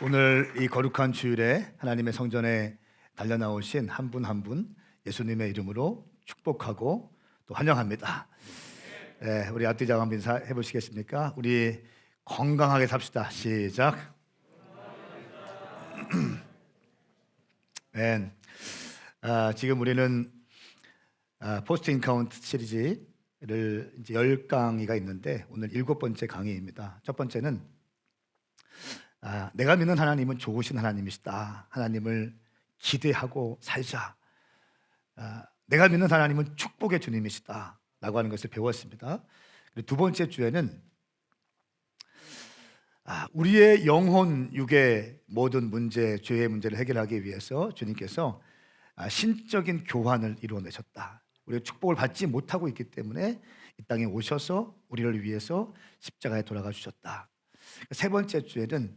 오늘 이 거룩한 주일에 하나님의 성전에 달려 나오신 한 분 한 분 예수님의 이름으로 축복하고 또 환영합니다. 네, 우리 앞뒤 작업 인사 해보시겠습니까? 우리 건강하게 삽시다. 시작. 네. 지금 우리는 포스트 인카운트 시리즈를 이제 10강의가 있는데 오늘 7번째 강의입니다. 첫 번째는 내가 믿는 하나님은 좋으신 하나님이시다. 하나님을 기대하고 살자. 내가 믿는 하나님은 축복의 주님이시다 라고 하는 것을 배웠습니다. 그리고 두 번째 주에는 우리의 영혼, 육의 모든 문제, 죄의 문제를 해결하기 위해서 주님께서 신적인 교환을 이루어내셨다. 우리가 축복을 받지 못하고 있기 때문에 이 땅에 오셔서 우리를 위해서 십자가에 돌아가 주셨다. 세 번째 주에는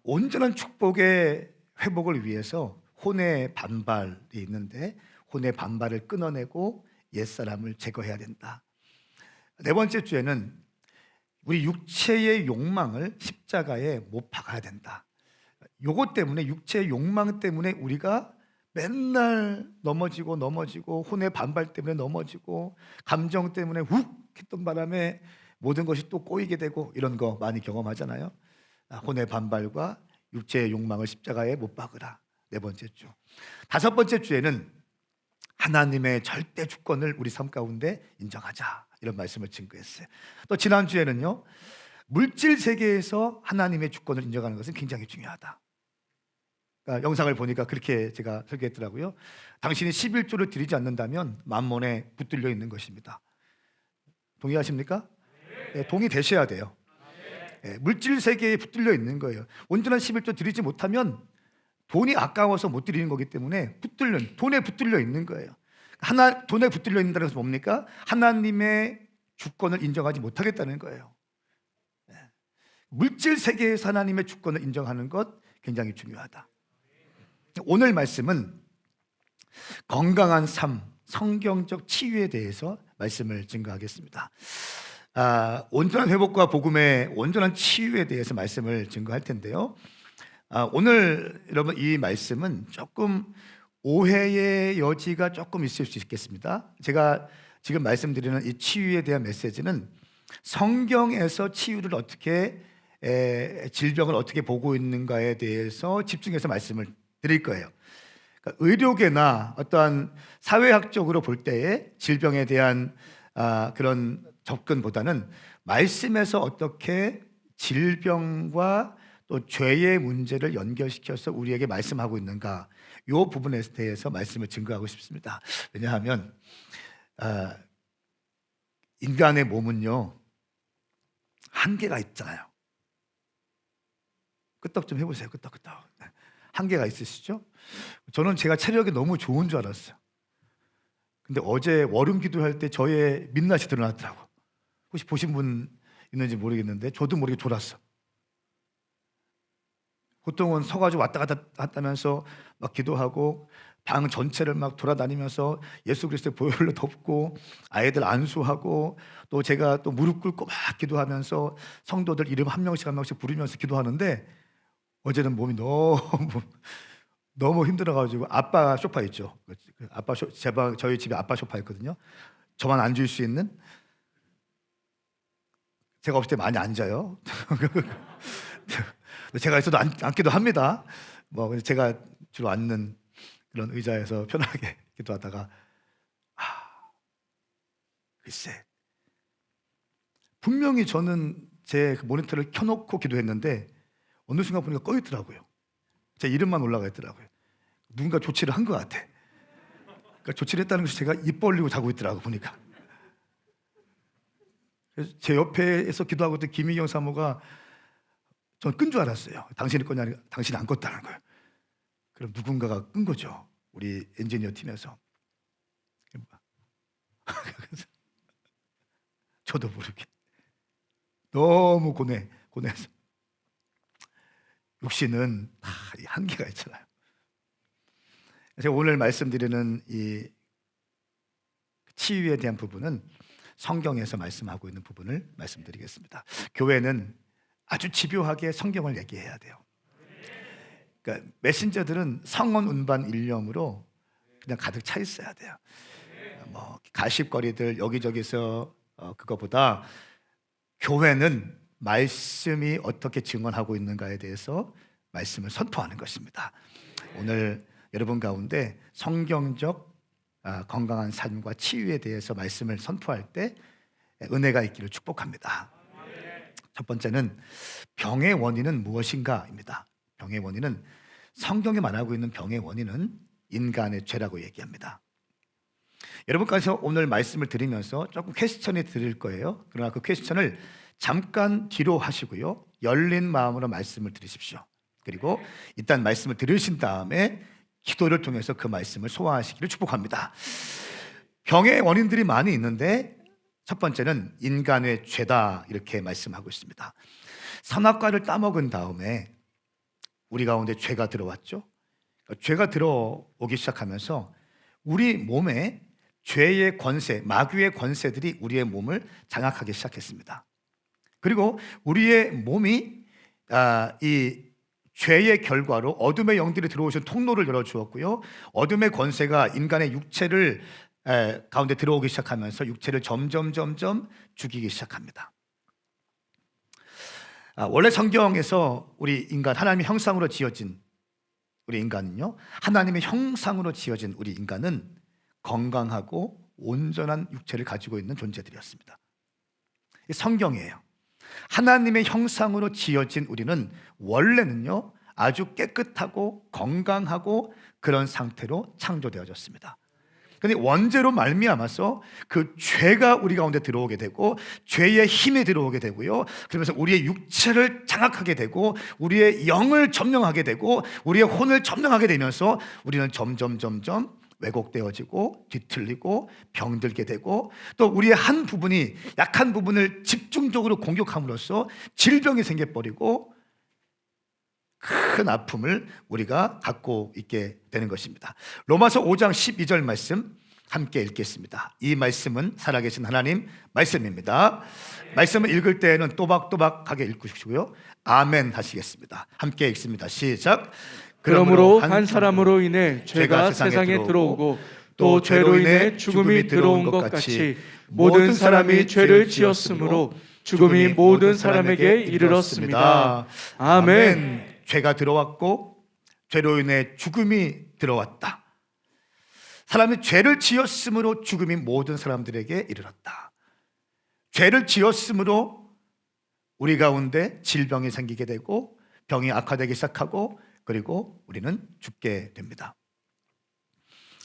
온전한 축복의 회복을 위해서 혼의 반발이 있는데 혼의 반발을 끊어내고 옛사람을 제거해야 된다. 네 번째 주에는 우리 육체의 욕망을 십자가에 못 박아야 된다. 요것 때문에, 육체의 욕망 때문에 우리가 맨날 넘어지고 혼의 반발 때문에 넘어지고 감정 때문에 훅 했던 바람에 모든 것이 또 꼬이게 되고 이런 거 많이 경험하잖아요. 혼의 반발과 육체의 욕망을 십자가에 못 박으라. 네 번째 주. 다섯 번째 주에는 하나님의 절대 주권을 우리 삶 가운데 인정하자. 이런 말씀을 증거했어요. 또 지난 주에는요, 물질 세계에서 하나님의 주권을 인정하는 것은 굉장히 중요하다. 그러니까 영상을 보니까 그렇게 제가 설계했더라고요. 당신이 11조를 드리지 않는다면 만몬에 붙들려 있는 것입니다. 동의하십니까? 네, 동의되셔야 돼요. 네, 물질 세계에 붙들려 있는 거예요. 온전한 11조 드리지 못하면 돈이 아까워서 못 드리는 거기 때문에 돈에 붙들려 있는 거예요. 돈에 붙들려 있는다는 것은 뭡니까? 하나님의 주권을 인정하지 못하겠다는 거예요. 네. 물질 세계에서 하나님의 주권을 인정하는 것 굉장히 중요하다. 오늘 말씀은 건강한 삶, 성경적 치유에 대해서 말씀을 증거하겠습니다. 온전한 회복과 복음의 온전한 치유에 대해서 말씀을 증거할 텐데요. 오늘 여러분 이 말씀은 조금 오해의 여지가 조금 있을 수 있겠습니다. 제가 지금 말씀드리는 이 치유에 대한 메시지는 성경에서 치유를 어떻게 질병을 어떻게 보고 있는가에 대해서 집중해서 말씀을 드릴 거예요. 그러니까 의료계나 어떠한 사회학적으로 볼 때의 질병에 대한 그런 접근보다는 말씀에서 어떻게 질병과 또 죄의 문제를 연결시켜서 우리에게 말씀하고 있는가, 이 부분에 대해서 말씀을 증거하고 싶습니다. 왜냐하면 인간의 몸은요 한계가 있잖아요. 끄떡 좀 해보세요. 끄떡끄떡. 한계가 있으시죠? 저는 제가 체력이 너무 좋은 줄 알았어요. 근데 어제 월음 기도할 때 저의 민낯이 드러났더라고. 혹시 보신 분 있는지 모르겠는데 저도 모르게 졸았어. 보통은 서가지고 왔다 갔다 한다면서 막 기도하고 방 전체를 막 돌아다니면서 예수 그리스도의 보혈로 덮고 아이들 안수하고 또 제가 또 무릎 꿇고 막 기도하면서 성도들 이름 한 명씩 한 명씩 부르면서 기도하는데 어제는 몸이 너무 힘들어가지고 아빠 소파 있죠. 저희 집에 아빠 소파 있거든요. 저만 앉을 수 있는. 제가 없을 때 많이 앉아요. 제가 있어도 앉기도 합니다. 제가 주로 앉는 그런 의자에서 편하게 기도하다가 글쎄, 분명히 저는 제 모니터를 켜놓고 기도했는데 어느 순간 보니까 꺼 있더라고요. 제 이름만 올라가 있더라고요. 누군가 조치를 한 것 같아. 그러니까 조치를 했다는 것이 제가 입 벌리고 자고 있더라고 보니까. 그래서 제 옆에서 기도하고 있던 김희경 사모가 전 끈 줄 알았어요. 당신이 껐냐? 당신이 안 껐다는 거예요. 그럼 누군가가 끈 거죠. 우리 엔지니어 팀에서. 저도 모르게 너무 고뇌해서. 육신은 다 한계가 있잖아요. 제가 오늘 말씀드리는 이 치유에 대한 부분은 성경에서 말씀하고 있는 부분을 말씀드리겠습니다. 교회는 아주 집요하게 성경을 얘기해야 돼요. 그러니까 메신저들은 성언 운반 일념으로 그냥 가득 차 있어야 돼요. 뭐 가십거리들 여기저기서 그거보다 교회는 말씀이 어떻게 증언하고 있는가에 대해서 말씀을 선포하는 것입니다. 오늘 여러분 가운데 성경적 건강한 삶과 치유에 대해서 말씀을 선포할 때 은혜가 있기를 축복합니다. 첫 번째는 병의 원인은 무엇인가입니다. 병의 원인은, 성경에 말하고 있는 병의 원인은 인간의 죄라고 얘기합니다. 여러분께서 오늘 말씀을 들으면서 조금 퀘스천이 드릴 거예요. 그러나 그 퀘스천을 잠깐 뒤로 하시고요, 열린 마음으로 말씀을 들으십시오. 그리고 일단 말씀을 들으신 다음에 기도를 통해서 그 말씀을 소화하시기를 축복합니다. 병의 원인들이 많이 있는데 첫 번째는 인간의 죄다, 이렇게 말씀하고 있습니다. 선악과를 따먹은 다음에 우리 가운데 죄가 들어왔죠. 죄가 들어오기 시작하면서 우리 몸에 죄의 권세, 마귀의 권세들이 우리의 몸을 장악하기 시작했습니다. 그리고 우리의 몸이 이 죄의 결과로 어둠의 영들이 들어오신 통로를 열어주었고요, 어둠의 권세가 인간의 육체를 가운데 들어오기 시작하면서 육체를 점점 죽이기 시작합니다. 원래 성경에서 우리 인간, 하나님의 형상으로 지어진 우리 인간은요, 하나님의 형상으로 지어진 우리 인간은 건강하고 온전한 육체를 가지고 있는 존재들이었습니다. 성경이에요. 하나님의 형상으로 지어진 우리는 원래는요, 아주 깨끗하고 건강하고 그런 상태로 창조되어졌습니다. 그런데 원죄로 말미암아서 그 죄가 우리 가운데 들어오게 되고 죄의 힘이 들어오게 되고요, 그러면서 우리의 육체를 장악하게 되고 우리의 영을 점령하게 되고 우리의 혼을 점령하게 되면서 우리는 점점 왜곡되어지고 뒤틀리고 병들게 되고, 또 우리의 한 부분이 약한 부분을 집중적으로 공격함으로써 질병이 생겨버리고 큰 아픔을 우리가 갖고 있게 되는 것입니다. 로마서 5장 12절 말씀 함께 읽겠습니다. 이 말씀은 살아계신 하나님 말씀입니다. 말씀을 읽을 때에는 또박또박하게 읽으시고요, 아멘 하시겠습니다. 함께 읽습니다. 시작. 그러므로 한 사람으로 인해 죄가 세상에 들어오고 또 죄로 인해 죽음이 들어온 것 같이 모든 사람이 죄를 지었으므로 죽음이 모든 사람에게 이르렀습니다. 아멘. 죄가 들어왔고 죄로 인해 죽음이 들어왔다. 사람이 죄를 지었으므로 죽음이 모든 사람들에게 이르렀다. 죄를 지었으므로 우리 가운데 질병이 생기게 되고 병이 악화되기 시작하고 그리고 우리는 죽게 됩니다.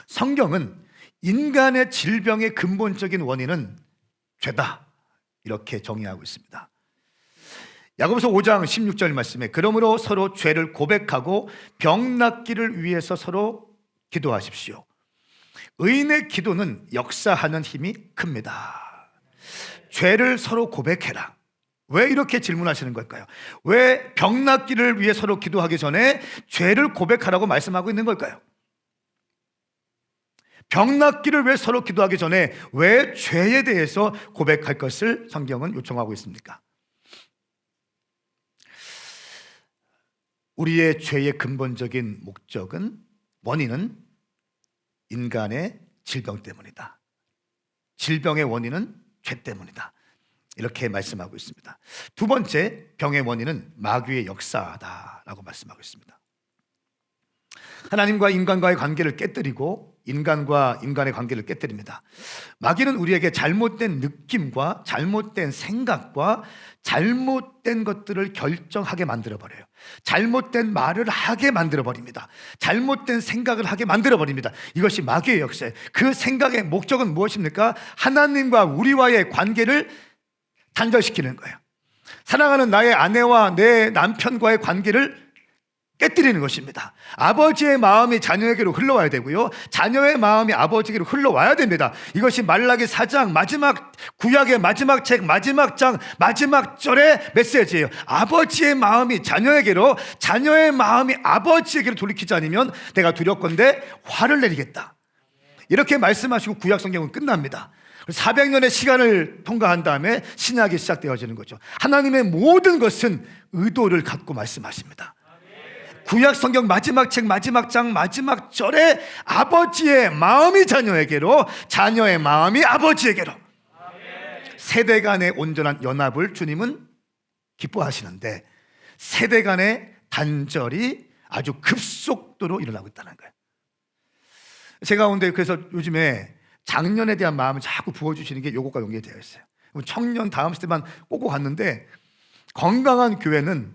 성경은 인간의 질병의 근본적인 원인은 죄다, 이렇게 정의하고 있습니다. 야고보서 5장 16절 말씀에 그러므로 서로 죄를 고백하고 병 낫기를 위해서 서로 기도하십시오. 의인의 기도는 역사하는 힘이 큽니다. 죄를 서로 고백해라. 왜 이렇게 질문하시는 걸까요? 왜 병 낫기를 위해 서로 기도하기 전에 죄를 고백하라고 말씀하고 있는 걸까요? 병 낫기를 위해 서로 기도하기 전에 왜 죄에 대해서 고백할 것을 성경은 요청하고 있습니까? 우리의 죄의 근본적인 목적은, 원인은 인간의 질병 때문이다. 질병의 원인은 죄 때문이다. 이렇게 말씀하고 있습니다. 두 번째, 병의 원인은 마귀의 역사다라고 말씀하고 있습니다. 하나님과 인간과의 관계를 깨뜨리고 인간과 인간의 관계를 깨뜨립니다. 마귀는 우리에게 잘못된 느낌과 잘못된 생각과 잘못된 것들을 결정하게 만들어버려요. 잘못된 말을 하게 만들어버립니다. 잘못된 생각을 하게 만들어버립니다. 이것이 마귀의 역사예요. 그 생각의 목적은 무엇입니까? 하나님과 우리와의 관계를 단절시키는 거예요. 사랑하는 나의 아내와 내 남편과의 관계를 깨뜨리는 것입니다. 아버지의 마음이 자녀에게로 흘러와야 되고요, 자녀의 마음이 아버지에게로 흘러와야 됩니다. 이것이 말라기 4장 마지막, 구약의 마지막 책 마지막 장 마지막 절의 메시지예요. 아버지의 마음이 자녀에게로, 자녀의 마음이 아버지에게로 돌이키지 않으면 내가 두렵건대 화를 내리겠다. 이렇게 말씀하시고 구약 성경은 끝납니다. 400년의 시간을 통과한 다음에 신약이 시작되어지는 거죠. 하나님의 모든 것은 의도를 갖고 말씀하십니다. 구약 성경 마지막 책 마지막 장 마지막 절에 아버지의 마음이 자녀에게로, 자녀의 마음이 아버지에게로, 세대 간의 온전한 연합을 주님은 기뻐하시는데 세대 간의 단절이 아주 급속도로 일어나고 있다는 거예요. 제 가운데 그래서 요즘에 장년에 대한 마음을 자꾸 부어주시는 게 요것과 연계되어 있어요. 청년 다음 시대만 꼬고 갔는데 건강한 교회는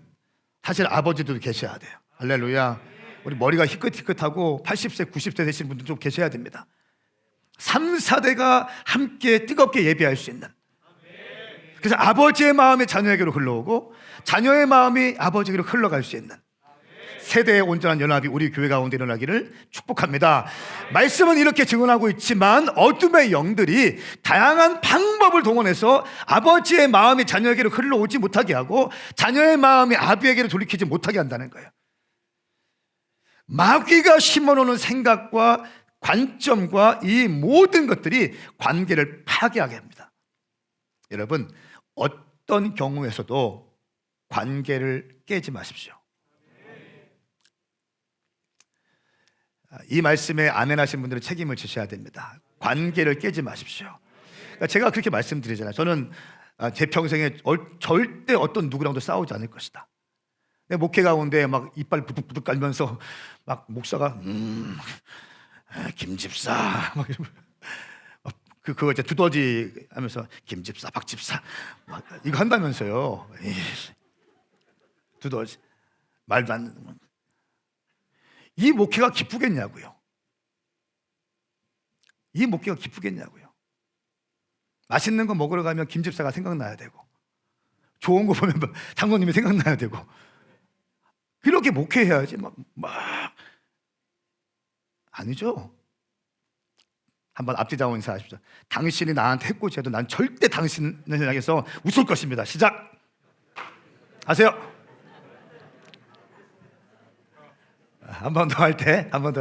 사실 아버지도 계셔야 돼요. 할렐루야. 우리 머리가 희끗희끗하고 80세 90세 되신 분들 좀 계셔야 됩니다. 3, 4대가 함께 뜨겁게 예배할 수 있는, 그래서 아버지의 마음이 자녀에게로 흘러오고 자녀의 마음이 아버지에게로 흘러갈 수 있는 세대의 온전한 연합이 우리 교회 가운데 일어나기를 축복합니다. 말씀은 이렇게 증언하고 있지만 어둠의 영들이 다양한 방법을 동원해서 아버지의 마음이 자녀에게로 흘러오지 못하게 하고 자녀의 마음이 아비에게로 돌이키지 못하게 한다는 거예요. 마귀가 심어놓는 생각과 관점과 이 모든 것들이 관계를 파괴하게 합니다. 여러분, 어떤 경우에서도 관계를 깨지 마십시오. 이 말씀에 아멘 하신 분들은 책임을 지셔야 됩니다. 관계를 깨지 마십시오. 그러니까 제가 그렇게 말씀드리잖아요. 저는 제 평생에 절대 어떤 누구랑도 싸우지 않을 것이다. 내 목회 가운데 막 이빨 부득부득 깔면서 막 목사가 김 집사 막 그거 이제 두더지 하면서 김 집사 박 집사 이거 한다면서요. 두더지 말도 안 되는. 이 목회가 기쁘겠냐고요. 이 목회가 기쁘겠냐고요. 맛있는 거 먹으러 가면 김 집사가 생각나야 되고 좋은 거 보면 장로님이 생각나야 되고 그렇게 목회해야지 막 아니죠. 한번 앞뒤자원 인사하십시오. 당신이 나한테 해코지해도 난 절대 당신을 향해서 웃을 것입니다. 시작. 아세요? 한 번 더 할 때, 한 번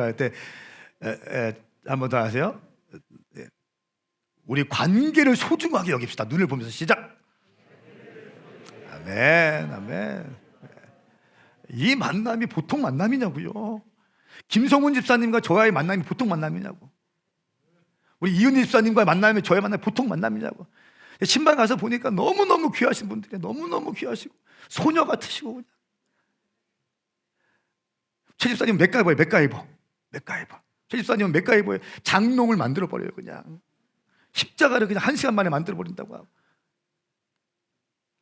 더 하세요. 우리 관계를 소중하게 여깁시다. 눈을 보면서 시작. 아멘, 아멘. 이 만남이 보통 만남이냐고요. 김성훈 집사님과 저와의 만남이 보통 만남이냐고. 우리 이은희 집사님과 만남이 저의 만남이 보통 만남이냐고. 신방 가서 보니까 너무너무 귀하신 분들이 너무너무 귀하시고 소녀 같으시고 그냥. 최 집사님은 맥가이버. 최 집사님은 맥가이버에 장롱을 만들어버려요. 그냥 십자가를 그냥 1시간 만에 만들어버린다고 하고.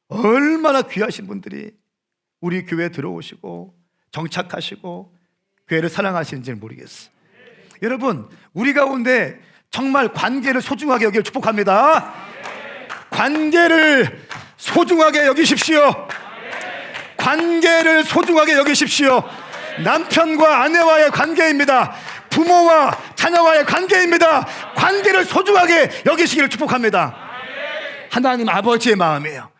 얼마나 귀하신 분들이 우리 교회에 들어오시고 정착하시고 교회를 사랑하시는지는 모르겠어요. 여러분, 우리 가운데 정말 관계를 소중하게 여기를 축복합니다. 관계를 소중하게 여기십시오. 관계를 소중하게 여기십시오. 남편과 아내와의 관계입니다. 부모와 자녀와의 관계입니다. 관계를 소중하게 여기시기를 축복합니다. 하나님 아버지의 마음이에요.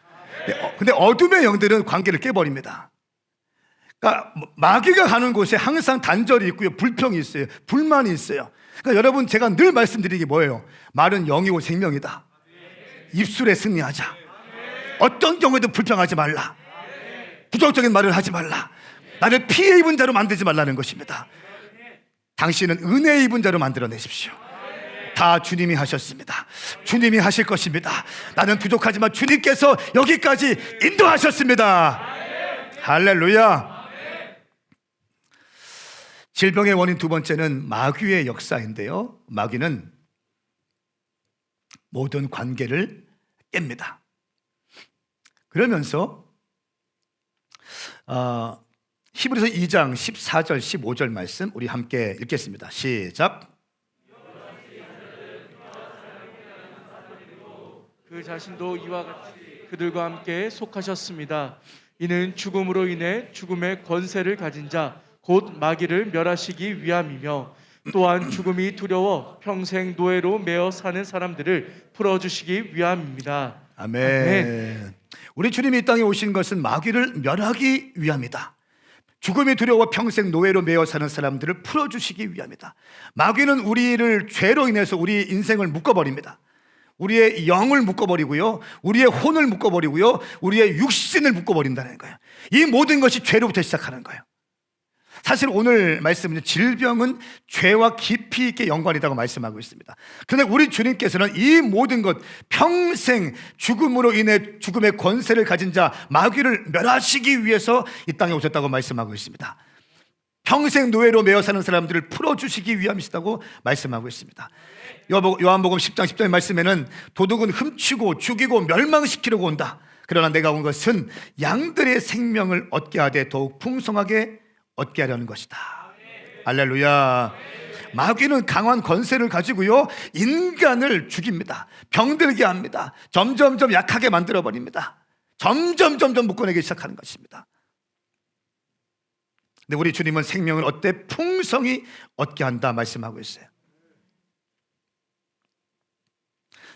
근데 어둠의 영들은 관계를 깨버립니다. 그러니까 마귀가 가는 곳에 항상 단절이 있고요, 불평이 있어요, 불만이 있어요. 그러니까 여러분, 제가 늘 말씀드리는 게 뭐예요? 말은 영이고 생명이다. 입술에 승리하자. 어떤 경우에도 불평하지 말라. 부정적인 말을 하지 말라. 나를 피해 입은 자로 만들지 말라는 것입니다. 당신은 은혜 입은 자로 만들어내십시오. 다 주님이 하셨습니다. 주님이 하실 것입니다. 나는 부족하지만 주님께서 여기까지 인도하셨습니다. 할렐루야. 질병의 원인 두 번째는 마귀의 역사인데요, 마귀는 모든 관계를 깹니다. 그러면서 히브리서 2장 14절 15절 말씀 우리 함께 읽겠습니다. 시작. 그 자신도 이와 같이 그들과 함께 속하셨습니다. 이는 죽음으로 인해 죽음의 권세를 가진 자 곧 마귀를 멸하시기 위함이며 또한 죽음이 두려워 평생 노예로 매어 사는 사람들을 풀어주시기 위함입니다. 아멘. 아멘. 우리 주님이 이 땅에 오신 것은 마귀를 멸하기 위함이다. 죽음이 두려워 평생 노예로 매어 사는 사람들을 풀어주시기 위함이다. 마귀는 우리를 죄로 인해서 우리 인생을 묶어버립니다. 우리의 영을 묶어버리고요, 우리의 혼을 묶어버리고요, 우리의 육신을 묶어버린다는 거예요. 이 모든 것이 죄로부터 시작하는 거예요. 사실 오늘 말씀은 질병은 죄와 깊이 있게 연관이라고 말씀하고 있습니다. 그런데 우리 주님께서는 이 모든 것, 평생 죽음으로 인해 죽음의 권세를 가진 자 마귀를 멸하시기 위해서 이 땅에 오셨다고 말씀하고 있습니다. 평생 노예로 매여 사는 사람들을 풀어주시기 위함이시다고 말씀하고 있습니다. 요한복음 10장 10절의 말씀에는 도둑은 훔치고 죽이고 멸망시키려고 온다. 그러나 내가 온 것은 양들의 생명을 얻게 하되 더욱 풍성하게 얻게 하려는 것이다. 할렐루야. 마귀는 강한 권세를 가지고요, 인간을 죽입니다. 병들게 합니다. 점점점 약하게 만들어버립니다. 점점 묶어내기 시작하는 것입니다. 근데 우리 주님은 생명을 얻되 풍성히 얻게 한다 말씀하고 있어요.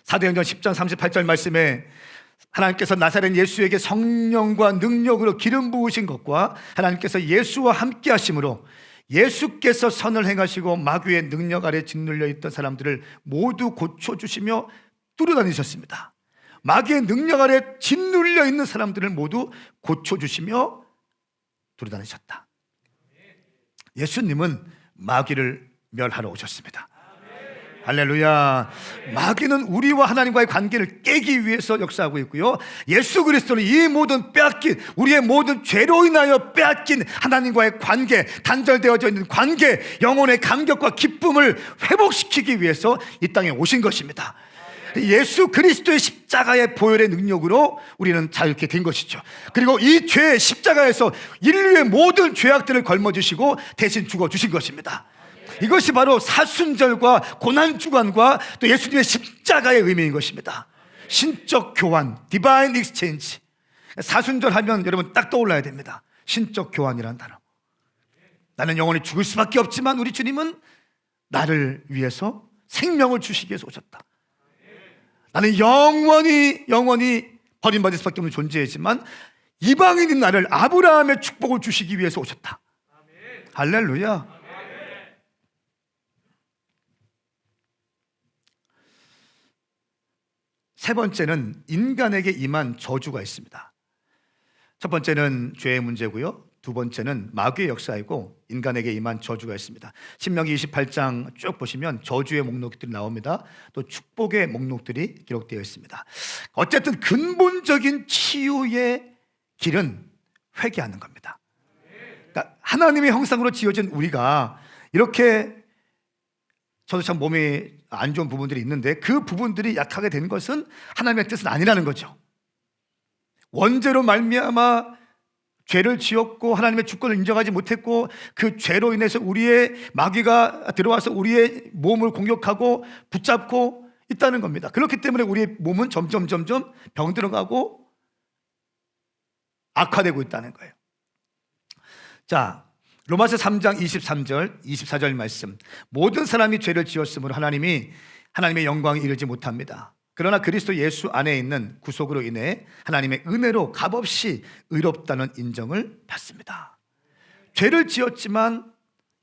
사도행전 10장 38절 말씀에 하나님께서 나사렛 예수에게 성령과 능력으로 기름 부으신 것과 하나님께서 예수와 함께 하심으로 예수께서 선을 행하시고 마귀의 능력 아래 짓눌려 있던 사람들을 모두 고쳐주시며 뚫어다니셨습니다. 마귀의 능력 아래 짓눌려 있는 사람들을 모두 고쳐주시며 뚫어다니셨다. 예수님은 마귀를 멸하러 오셨습니다. 할렐루야. 마귀는 우리와 하나님과의 관계를 깨기 위해서 역사하고 있고요, 예수 그리스도는 이 모든 빼앗긴, 우리의 모든 죄로 인하여 빼앗긴 하나님과의 관계, 단절되어져 있는 관계, 영혼의 감격과 기쁨을 회복시키기 위해서 이 땅에 오신 것입니다. 예수 그리스도의 십자가의 보혈의 능력으로 우리는 자유케 된 것이죠. 그리고 이 죄의 십자가에서 인류의 모든 죄악들을 걸머주시고 대신 죽어주신 것입니다. 이것이 바로 사순절과 고난주간과 또 예수님의 십자가의 의미인 것입니다. 신적 교환, 디바인 익스체인지. 사순절 하면 여러분 딱 떠올라야 됩니다. 신적 교환이라는 단어. 나는 영원히 죽을 수밖에 없지만 우리 주님은 나를 위해서 생명을 주시기 위해서 오셨다. 나는 영원히 버림받을 수밖에 없는 존재이지만 이방인인 나를 아브라함의 축복을 주시기 위해서 오셨다. 할렐루야. 세 번째는 인간에게 임한 저주가 있습니다. 첫 번째는 죄의 문제고요, 두 번째는 마귀의 역사이고 인간에게 임한 저주가 있습니다. 신명기 28장 쭉 보시면 저주의 목록들이 나옵니다. 또 축복의 목록들이 기록되어 있습니다. 어쨌든 근본적인 치유의 길은 회개하는 겁니다. 그러니까 하나님의 형상으로 지어진 우리가 이렇게, 저도 참 몸이 안 좋은 부분들이 있는데 그 부분들이 약하게 된 것은 하나님의 뜻은 아니라는 거죠. 원죄로 말미암아 죄를 지었고 하나님의 주권을 인정하지 못했고 그 죄로 인해서 우리의 마귀가 들어와서 우리의 몸을 공격하고 붙잡고 있다는 겁니다. 그렇기 때문에 우리의 몸은 점점 병들어가고 악화되고 있다는 거예요. 자, 로마서 3장 23절 24절 말씀, 모든 사람이 죄를 지었으므로 하나님의 영광에 이르지 못합니다. 그러나 그리스도 예수 안에 있는 구속으로 인해 하나님의 은혜로 값없이 의롭다는 인정을 받습니다. 죄를 지었지만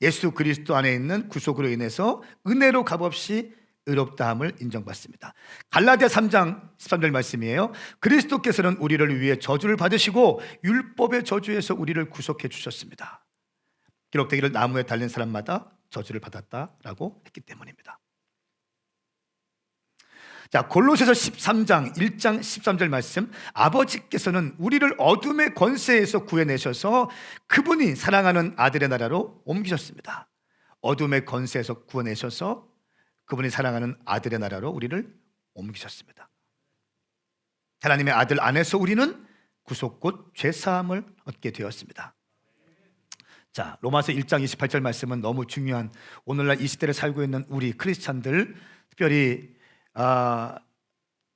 예수 그리스도 안에 있는 구속으로 인해서 은혜로 값없이 의롭다함을 인정받습니다. 갈라디아 3장 13절 말씀이에요. 그리스도께서는 우리를 위해 저주를 받으시고 율법의 저주에서 우리를 구속해 주셨습니다. 기록되기를 나무에 달린 사람마다 저주를 받았다라고 했기 때문입니다. 자, 골로새서 13장 1장 13절 말씀, 아버지께서는 우리를 어둠의 권세에서 구해내셔서 그분이 사랑하는 아들의 나라로 옮기셨습니다. 어둠의 권세에서 구해내셔서 그분이 사랑하는 아들의 나라로 우리를 옮기셨습니다. 하나님의 아들 안에서 우리는 구속 곧 죄사함을 얻게 되었습니다. 자, 로마서 1장 28절 말씀은 너무 중요한, 오늘날 이 시대를 살고 있는 우리 크리스찬들, 특별히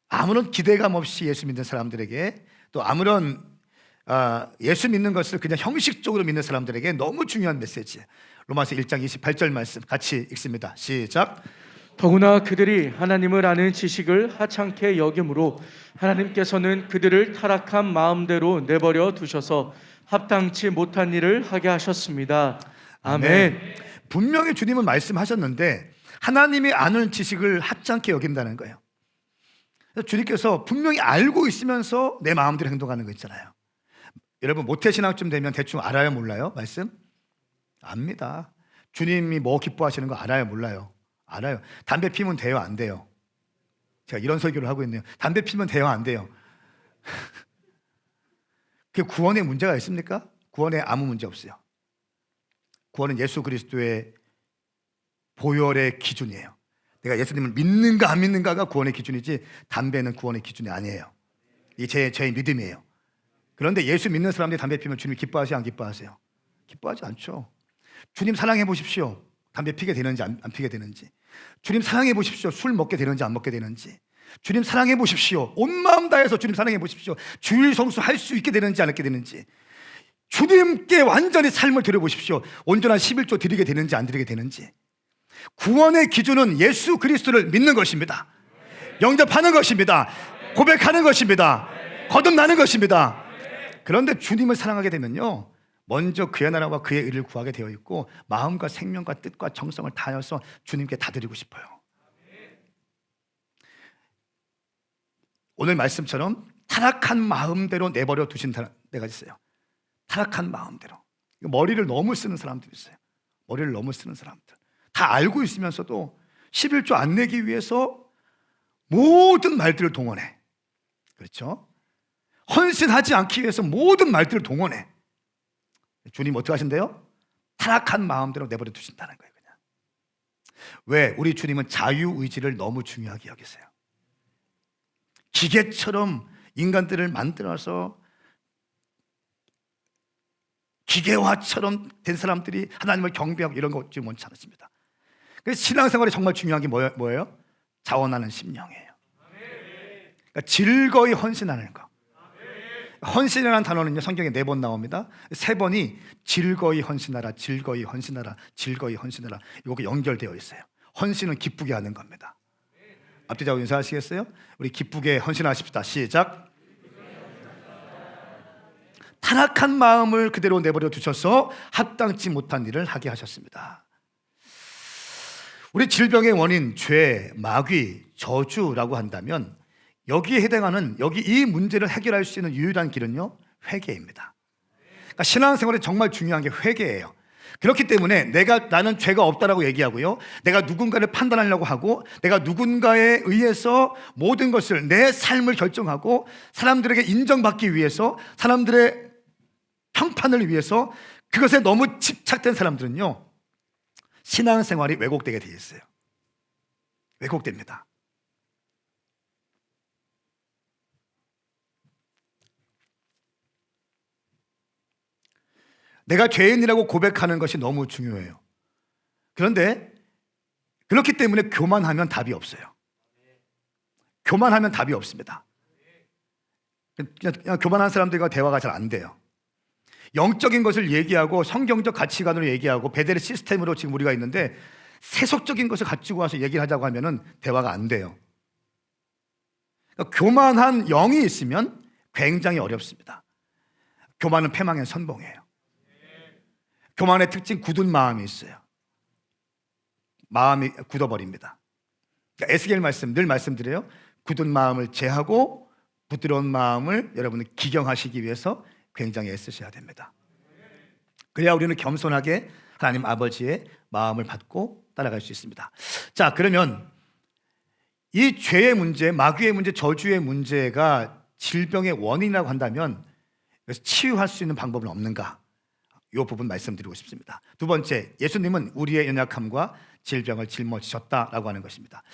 아무런 기대감 없이 예수 믿는 사람들에게, 또 아무런 예수 믿는 것을 그냥 형식적으로 믿는 사람들에게 너무 중요한 메시지. 로마서 1장 28절 말씀 같이 읽습니다. 시작. 더구나 그들이 하나님을 아는 지식을 하찮게 여김으로 하나님께서는 그들을 타락한 마음대로 내버려 두셔서 합당치 못한 일을 하게 하셨습니다. 아멘. 분명히 주님은 말씀하셨는데 하나님이 아는 지식을 하찮게 여긴다는 거예요. 그래서 주님께서 분명히 알고 있으면서 내 마음대로 행동하는 거 있잖아요. 여러분 모태신앙쯤 되면 대충 알아요, 몰라요? 말씀? 압니다. 주님이 뭐 기뻐하시는 거 알아요, 몰라요? 알아요. 담배 피면 돼요, 안 돼요? 제가 이런 설교를 하고 있네요. 담배 피면 돼요, 안 돼요? 그게 구원에 문제가 있습니까? 구원에 아무 문제 없어요. 구원은 예수 그리스도의 보혈의 기준이에요. 내가 예수님을 믿는가 안 믿는가가 구원의 기준이지 담배는 구원의 기준이 아니에요. 이게 제 믿음이에요. 그런데 예수 믿는 사람들이 담배 피면 주님 기뻐하세요, 안 기뻐하세요? 기뻐하지 않죠. 주님 사랑해 보십시오. 담배 피게 되는지 안 피게 되는지. 주님 사랑해 보십시오. 술 먹게 되는지 안 먹게 되는지. 주님 사랑해 보십시오. 온 마음 다해서 주님 사랑해 보십시오. 주일 성수 할 수 있게 되는지 안 하게 되는지. 주님께 완전히 삶을 드려보십시오. 온전한 11조 드리게 되는지 안 드리게 되는지. 구원의 기준은 예수 그리스도를 믿는 것입니다. 영접하는 것입니다. 고백하는 것입니다. 거듭나는 것입니다. 그런데 주님을 사랑하게 되면요, 먼저 그의 나라와 그의 의를 구하게 되어 있고 마음과 생명과 뜻과 정성을 다하여서 주님께 다 드리고 싶어요. 오늘 말씀처럼 타락한 마음대로 내버려 두신 때가 있어요. 타락한 마음대로. 머리를 너무 쓰는 사람들이 있어요. 머리를 너무 쓰는 사람들. 다 알고 있으면서도 11조 안 내기 위해서 모든 말들을 동원해. 그렇죠? 헌신하지 않기 위해서 모든 말들을 동원해. 주님 어떻게 하신대요? 타락한 마음대로 내버려 두신다는 거예요. 그냥. 왜? 우리 주님은 자유의지를 너무 중요하게 여기세요. 기계처럼 인간들을 만들어서 기계화처럼 된 사람들이 하나님을 경배하고 이런 거 지금 원치 않으십니다. 그래서 신앙생활이 정말 중요한 게 뭐예요? 자원하는 심령이에요. 그러니까 즐거이 헌신하는 거. 헌신이라는 단어는요, 성경에 4번 나옵니다. 3번이 즐거이 헌신하라, 즐거이 헌신하라, 즐거이 헌신하라. 이거 연결되어 있어요. 헌신은 기쁘게 하는 겁니다. 앞뒤자고 인사하시겠어요? 우리 기쁘게 헌신하십시다. 시작. 타락한 마음을 그대로 내버려 두셔서 합당치 못한 일을 하게 하셨습니다. 우리 질병의 원인, 죄, 마귀, 저주라고 한다면 여기에 해당하는 여기 이 문제를 해결할 수 있는 유일한 길은요, 회개입니다. 그러니까 신앙생활에 정말 중요한 게 회개예요. 그렇기 때문에 나는 죄가 없다라고 얘기하고요, 내가 누군가를 판단하려고 하고 내가 누군가에 의해서 모든 것을 내 삶을 결정하고 사람들에게 인정받기 위해서, 사람들의 평판을 위해서 그것에 너무 집착된 사람들은요, 신앙생활이 왜곡되게 되어 있어요. 왜곡됩니다. 내가 죄인이라고 고백하는 것이 너무 중요해요. 그런데 그렇기 때문에 교만하면 답이 없어요. 교만하면 답이 없습니다. 그냥 교만한 사람들과 대화가 잘 안 돼요. 영적인 것을 얘기하고 성경적 가치관으로 얘기하고 베델의 시스템으로 지금 우리가 있는데 세속적인 것을 가지고 와서 얘기를 하자고 하면은 대화가 안 돼요. 그러니까 교만한 영이 있으면 굉장히 어렵습니다. 교만은 패망의 선봉이에요. 교만의 특징, 굳은 마음이 있어요. 마음이 굳어버립니다. 그러니까 에스겔 말씀 늘 말씀드려요. 굳은 마음을 제하고 부드러운 마음을 여러분은 기경하시기 위해서 굉장히 애쓰셔야 됩니다. 그래야 우리는 겸손하게 하나님 아버지의 마음을 받고 따라갈 수 있습니다. 자, 그러면 이 죄의 문제, 마귀의 문제, 저주의 문제가 질병의 원인이라고 한다면 그래서 치유할 수 있는 방법은 없는가? 이 부분 말씀드리고 싶습니다. 두 번째, 예수님은 우리의 연약함과 질병을 짊어지셨다라고 하는 것입니다.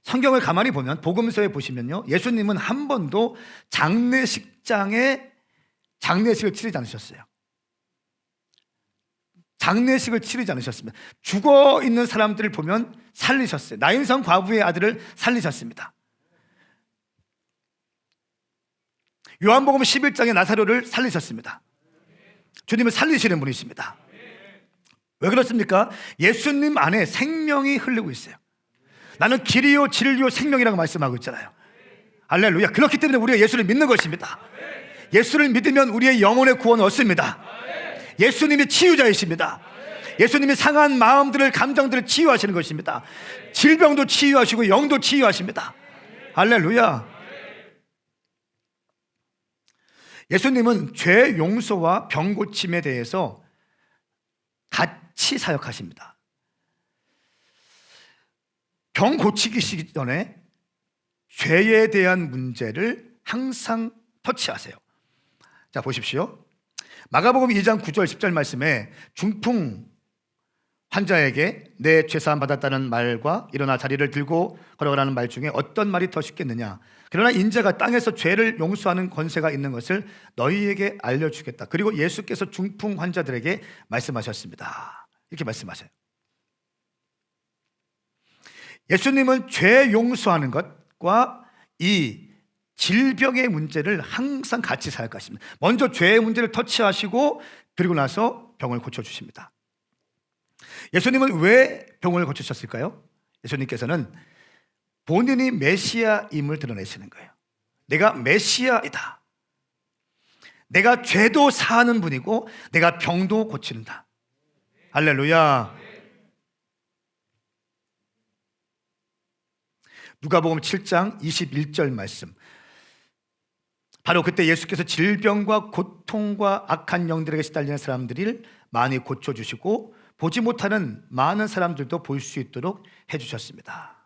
성경을 가만히 보면 복음서에 보시면요, 예수님은 한 번도 장례식장에 장례식을 치르지 않으셨어요. 장례식을 치르지 않으셨습니다. 죽어 있는 사람들을 보면 살리셨어요. 나인성 과부의 아들을 살리셨습니다. 요한복음 11장에 나사로를 살리셨습니다. 주님을 살리시는 분이십니다. 왜 그렇습니까? 예수님 안에 생명이 흐르고 있어요. 나는 길이요 진리요 생명이라고 말씀하고 있잖아요. 할렐루야. 그렇기 때문에 우리가 예수를 믿는 것입니다. 예수를 믿으면 우리의 영혼의 구원을 얻습니다. 예수님이 치유자이십니다. 예수님이 상한 마음들을, 감정들을 치유하시는 것입니다. 질병도 치유하시고 영도 치유하십니다. 할렐루야. 예수님은 죄 용서와 병 고침에 대해서 같이 사역하십니다. 병 고치기 전에 죄에 대한 문제를 항상 터치하세요. 자, 보십시오. 마가복음 2장 9절 10절 말씀에 중풍 환자에게 내 죄사함 받았다는 말과 일어나 자리를 들고 걸어가라는 말 중에 어떤 말이 더 쉽겠느냐? 그러나 인자가 땅에서 죄를 용서하는 권세가 있는 것을 너희에게 알려주겠다. 그리고 예수께서 중풍 환자들에게 말씀하셨습니다. 이렇게 말씀하세요. 예수님은 죄 용서하는 것과 이 질병의 문제를 항상 같이 사역하십니다. 먼저 죄의 문제를 터치하시고 그리고 나서 병을 고쳐주십니다. 예수님은 왜 병을 고치셨을까요? 예수님께서는 본인이 메시아임을 드러내시는 거예요. 내가 메시아이다. 내가 죄도 사하는 분이고 내가 병도 고치는다. 할렐루야. 누가복음 7장 21절 말씀. 바로 그때 예수께서 질병과 고통과 악한 영들에게 시달리는 사람들을 많이 고쳐주시고 보지 못하는 많은 사람들도 볼 수 있도록 해주셨습니다.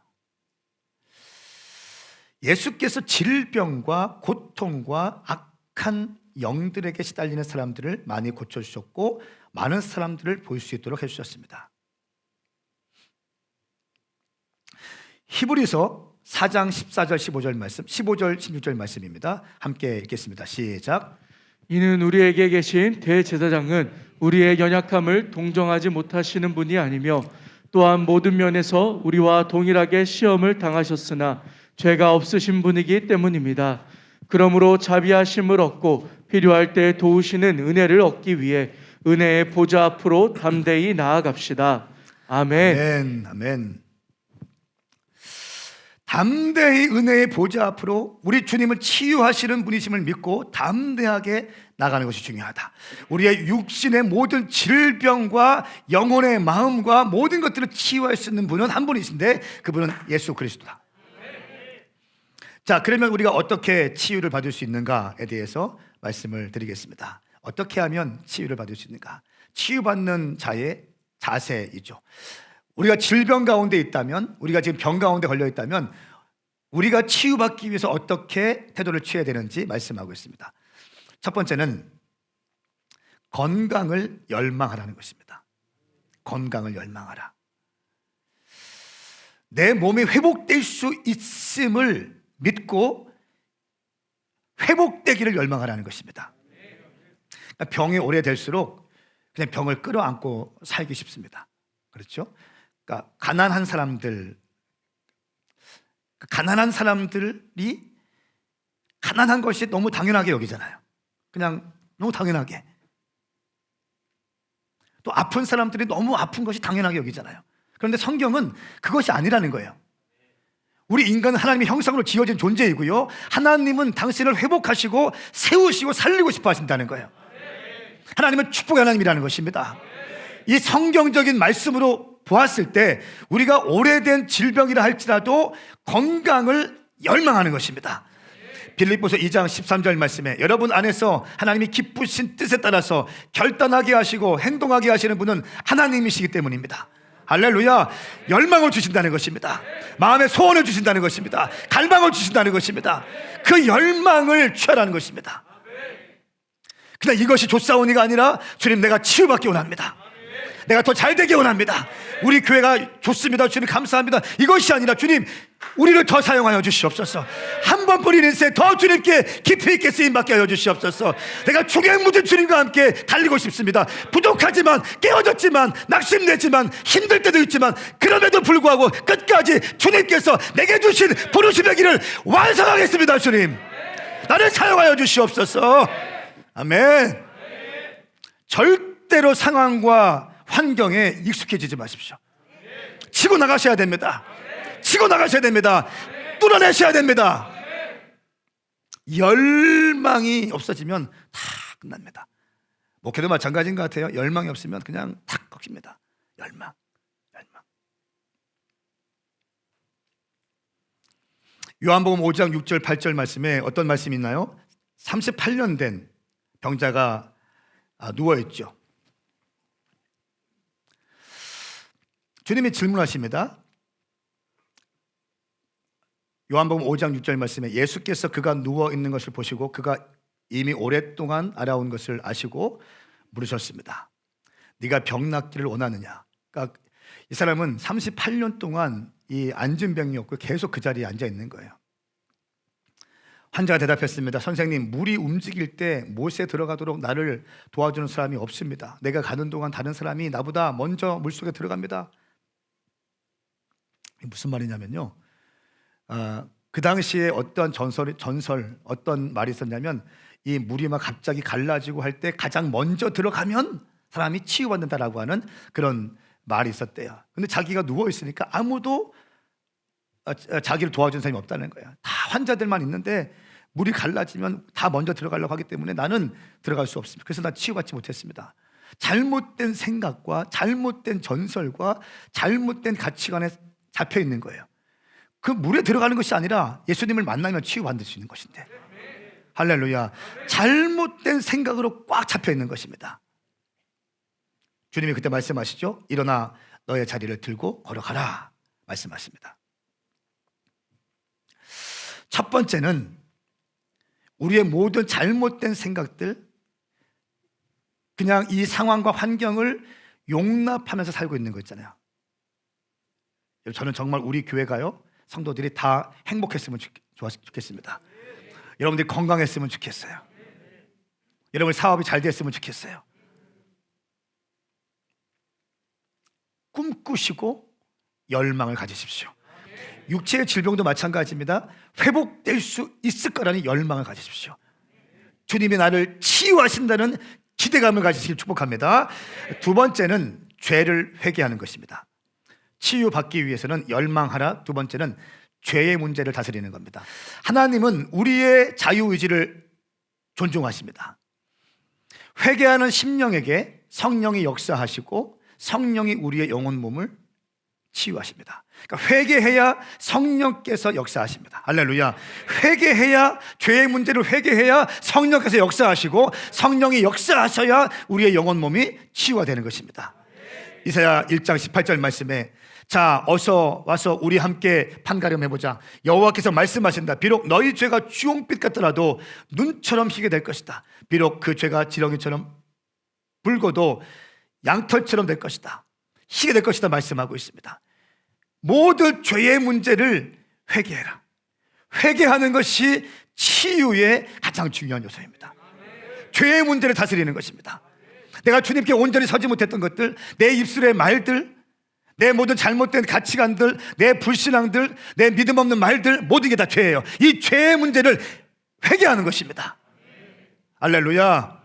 예수께서 질병과 고통과 악한 영들에게 시달리는 사람들을 많이 고쳐주셨고 많은 사람들을 볼 수 있도록 해주셨습니다. 히브리서 4장 14절 15절 말씀, 15절 16절 말씀입니다. 함께 읽겠습니다. 시작. 이는 우리에게 계신 대제사장은 우리의 연약함을 동정하지 못하시는 분이 아니며 또한 모든 면에서 우리와 동일하게 시험을 당하셨으나 죄가 없으신 분이기 때문입니다. 그러므로 자비하심을 얻고 필요할 때 도우시는 은혜를 얻기 위해 은혜의 보좌 앞으로 담대히 나아갑시다. 아멘. 아멘. 아멘. 담대히 은혜의 보좌 앞으로 우리 주님을 치유하시는 분이심을 믿고 담대하게 나가는 것이 중요하다. 우리의 육신의 모든 질병과 영혼의 마음과 모든 것들을 치유할 수 있는 분은 한 분이신데 그분은 예수 그리스도다. 자, 그러면 우리가 어떻게 치유를 받을 수 있는가에 대해서 말씀을 드리겠습니다. 어떻게 하면 치유를 받을 수 있는가? 치유받는 자의 자세이죠. 우리가 질병 가운데 있다면, 우리가 지금 병 가운데 걸려 있다면 우리가 치유받기 위해서 어떻게 태도를 취해야 되는지 말씀하고 있습니다. 첫 번째는 건강을 열망하라는 것입니다. 건강을 열망하라. 내 몸이 회복될 수 있음을 믿고 회복되기를 열망하라는 것입니다. 그러니까 병이 오래될수록 그냥 병을 끌어안고 살기 쉽습니다. 그렇죠? 그러니까 가난한 사람들이 가난한 것이 너무 당연하게 여기잖아요. 그냥 너무 당연하게. 또 아픈 사람들이 너무 아픈 것이 당연하게 여기잖아요. 그런데 성경은 그것이 아니라는 거예요. 우리 인간은 하나님의 형상으로 지어진 존재이고요, 하나님은 당신을 회복하시고 세우시고 살리고 싶어 하신다는 거예요. 하나님은 축복의 하나님이라는 것입니다. 이 성경적인 말씀으로 보았을 때 우리가 오래된 질병이라 할지라도 건강을 열망하는 것입니다. 빌립보서 2장 13절 말씀에 여러분 안에서 하나님이 기쁘신 뜻에 따라서 결단하게 하시고 행동하게 하시는 분은 하나님이시기 때문입니다. 할렐루야. 열망을 주신다는 것입니다. 마음의 소원을 주신다는 것입니다. 갈망을 주신다는 것입니다. 그 열망을 취하라는 것입니다. 그냥 이것이 좋사오니가 아니라 주님, 내가 치유받기 원합니다. 내가 더 잘되기 원합니다. 우리 교회가 좋습니다. 주님 감사합니다. 이것이 아니라 주님, 우리를 더 사용하여 주시옵소서. 한 번뿐인 인생 더 주님께 깊이 있게 쓰임받게 하여 주시옵소서. 내가 주의 묻은 주님과 함께 달리고 싶습니다. 부족하지만, 깨어졌지만, 낙심되지만, 힘들 때도 있지만 그럼에도 불구하고 끝까지 주님께서 내게 주신 부르심의 길을 완성하겠습니다. 주님, 나를 사용하여 주시옵소서. 아멘. 절대로 상황과 환경에 익숙해지지 마십시오. 치고 나가셔야 됩니다. 치고 나가셔야 됩니다. 뚫어내셔야 됩니다. 열망이 없어지면 다 끝납니다. 목회도 마찬가지인 것 같아요. 열망이 없으면 그냥 탁 꺾입니다. 열망. 요한복음 5장 6절 8절 말씀에 어떤 말씀이 있나요? 38년 된 병자가 누워 있죠. 주님이 질문하십니다. 요한복음 5장 6절 말씀에 예수께서 그가 누워 있는 것을 보시고 그가 이미 오랫동안 알아온 것을 아시고 물으셨습니다. 네가 병 낫기를 원하느냐? 그러니까 이 사람은 38년 동안 이 앉은 병이었고 계속 그 자리에 앉아 있는 거예요. 환자가 대답했습니다. 선생님, 물이 움직일 때 못에 들어가도록 나를 도와주는 사람이 없습니다. 내가 가는 동안 다른 사람이 나보다 먼저 물속에 들어갑니다. 무슨 말이냐면요, 그 당시에 어떤 전설 어떤 말이 있었냐면, 이 물이 막 갑자기 갈라지고 할 때 가장 먼저 들어가면 사람이 치유받는다라고 하는 그런 말이 있었대요. 근데 자기가 누워 있으니까 아무도 자기를 도와주는 사람이 없다는 거예요. 다 환자들만 있는데 물이 갈라지면 다 먼저 들어가려고 하기 때문에 나는 들어갈 수 없습니다. 그래서 나 치유받지 못했습니다. 잘못된 생각과 잘못된 전설과 잘못된 가치관에 잡혀 있는 거예요. 그 물에 들어가는 것이 아니라 예수님을 만나면 치유받을 수 있는 것인데, 할렐루야. 잘못된 생각으로 꽉 잡혀 있는 것입니다. 주님이 그때 말씀하시죠. 일어나 너의 자리를 들고 걸어가라 말씀하십니다. 첫 번째는 우리의 모든 잘못된 생각들, 그냥 이 상황과 환경을 용납하면서 살고 있는 거 있잖아요. 저는 정말 우리 교회가요, 성도들이 다 행복했으면 좋겠습니다. 여러분들이 건강했으면 좋겠어요. 여러분 사업이 잘 됐으면 좋겠어요. 꿈꾸시고 열망을 가지십시오. 육체의 질병도 마찬가지입니다. 회복될 수 있을 거라는 열망을 가지십시오. 주님이 나를 치유하신다는 기대감을 가지시길 축복합니다. 두 번째는 죄를 회개하는 것입니다. 치유받기 위해서는 열망하라. 두 번째는 죄의 문제를 다스리는 겁니다. 하나님은 우리의 자유의지를 존중하십니다. 회개하는 심령에게 성령이 역사하시고 성령이 우리의 영혼 몸을 치유하십니다. 그러니까 회개해야 성령께서 역사하십니다. 할렐루야. 회개해야, 죄의 문제를 회개해야 성령께서 역사하시고 성령이 역사하셔야 우리의 영혼 몸이 치유가 되는 것입니다. 이사야 1장 18절 말씀에 자 어서 와서 우리 함께 판가름해보자. 여호와께서 말씀하신다. 비록 너희 죄가 주홍빛 같더라도 눈처럼 희게 될 것이다. 비록 그 죄가 지렁이처럼 붉어도 양털처럼 될 것이다. 희게 될 것이다 말씀하고 있습니다. 모든 죄의 문제를 회개해라. 회개하는 것이 치유의 가장 중요한 요소입니다. 죄의 문제를 다스리는 것입니다. 내가 주님께 온전히 서지 못했던 것들, 내 입술의 말들, 내 모든 잘못된 가치관들, 내 불신앙들, 내 믿음 없는 말들, 모든 게 다 죄예요. 이 죄의 문제를 회개하는 것입니다. 할렐루야.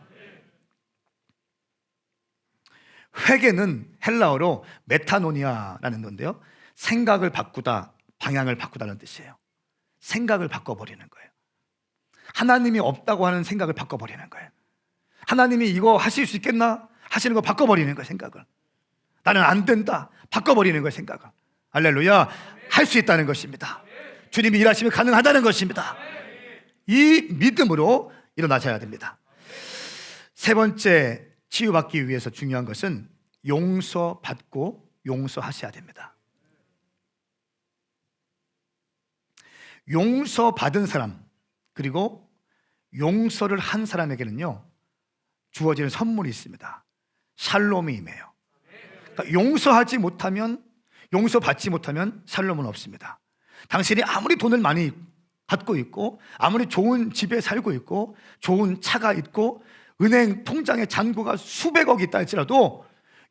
회개는 헬라어로 메타노니아라는 건데요, 생각을 바꾸다, 방향을 바꾸다는 뜻이에요. 생각을 바꿔버리는 거예요. 하나님이 없다고 하는 생각을 바꿔버리는 거예요. 하나님이 이거 하실 수 있겠나? 하시는 거 바꿔버리는 거예요. 생각을. 나는 안 된다, 바꿔버리는 거예요. 생각을. 할렐루야. 할 수 있다는 것입니다. 주님이 일하시면 가능하다는 것입니다. 이 믿음으로 일어나셔야 됩니다. 세 번째, 치유받기 위해서 중요한 것은 용서받고 용서하셔야 됩니다. 용서받은 사람, 그리고 용서를 한 사람에게는요 주어지는 선물이 있습니다. 샬롬이 임해요. 그러니까 용서하지 못하면, 용서받지 못하면 샬롬은 없습니다. 당신이 아무리 돈을 많이 갖고 있고, 아무리 좋은 집에 살고 있고, 좋은 차가 있고, 은행 통장에 잔고가 수백억이 있다 할지라도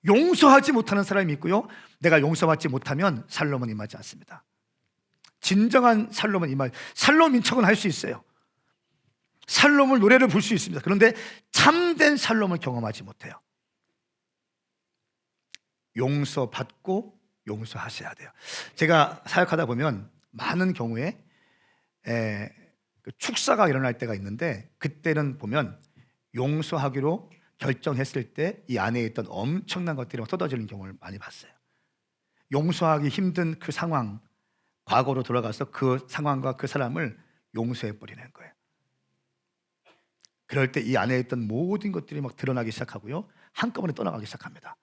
용서하지 못하는 사람이 있고요, 내가 용서받지 못하면 샬롬은 임하지 않습니다. 진정한 샬롬은 샬롬인 척은 할 수 있어요. 샬롬을 노래를 부를 수 있습니다. 그런데 참된 샬롬을 경험하지 못해요. 용서받고 용서하셔야 돼요. 제가 사역하다 보면 많은 경우에 축사가 일어날 때가 있는데, 그때는 보면 용서하기로 결정했을 때 이 안에 있던 엄청난 것들이 쏟아지는 경우를 많이 봤어요. 용서하기 힘든 그 상황, 과거로 돌아가서 그 상황과 그 사람을 용서해버리는 거예요. 그럴 때 이 안에 있던 모든 것들이 막 드러나기 시작하고요, 한꺼번에 떠나가기 시작합니다.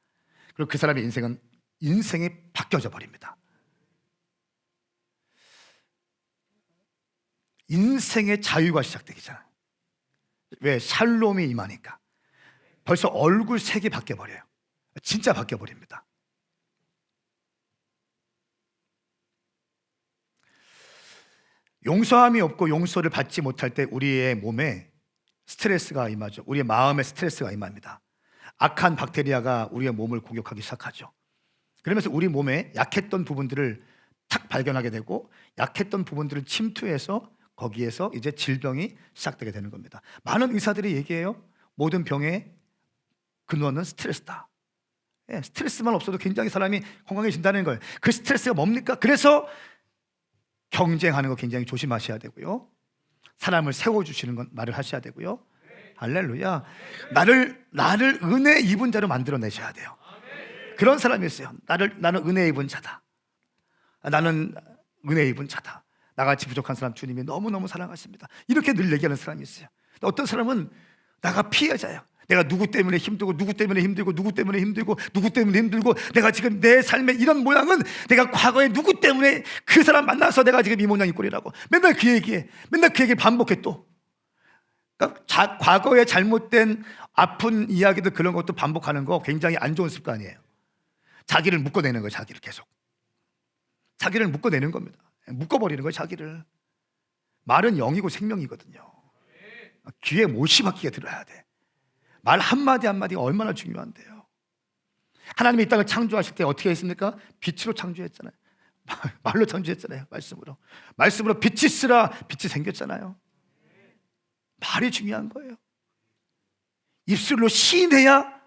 그리고 그 사람의 인생이 바뀌어져 버립니다. 인생의 자유가 시작되기잖아요. 왜? 샬롬이 임하니까. 벌써 얼굴 색이 바뀌어버려요. 진짜 바뀌어버립니다. 용서함이 없고 용서를 받지 못할 때 우리의 몸에 스트레스가 임하죠. 우리의 마음에 스트레스가 임합니다. 악한 박테리아가 우리의 몸을 공격하기 시작하죠. 그러면서 우리 몸에 약했던 부분들을 탁 발견하게 되고, 약했던 부분들을 침투해서 거기에서 이제 질병이 시작되게 되는 겁니다. 많은 의사들이 얘기해요. 모든 병의 근원은 스트레스다. 스트레스만 없어도 굉장히 사람이 건강해진다는 거예요. 그 스트레스가 뭡니까? 그래서 경쟁하는 거 굉장히 조심하셔야 되고요, 사람을 세워주시는 건 말을 하셔야 되고요. 할렐루야. 나를 은혜 입은 자로 만들어내셔야 돼요. 그런 사람이 있어요. 나는 은혜 입은 자다. 나는 은혜 입은 자다. 나같이 부족한 사람 주님이 너무너무 사랑하십니다. 이렇게 늘 얘기하는 사람이 있어요. 어떤 사람은 나가 피해자예요. 내가 누구 때문에 힘들고 누구 때문에 힘들고 누구 때문에 힘들고 누구 때문에 힘들고, 내가 지금 내 삶의 이런 모양은 내가 과거에 누구 때문에 그 사람 만나서 내가 지금 이 모양이 꼴이라고 맨날 그 얘기해. 맨날 그 얘기 반복해 또. 그러니까 과거에 잘못된 아픈 이야기들, 그런 것도 반복하는 거 굉장히 안 좋은 습관이에요. 자기를 묶어내는 거예요. 자기를 계속 자기를 묶어내는 겁니다. 묶어버리는 거예요, 자기를. 말은 영이고 생명이거든요. 귀에 못이 박히게 들어야 돼. 말 한마디 한마디가 얼마나 중요한데요. 하나님이 이 땅을 창조하실 때 어떻게 했습니까? 빛으로 창조했잖아요. 말로 창조했잖아요. 말씀으로 빛이 있으라 빛이 생겼잖아요. 말이 중요한 거예요. 입술로 시인해야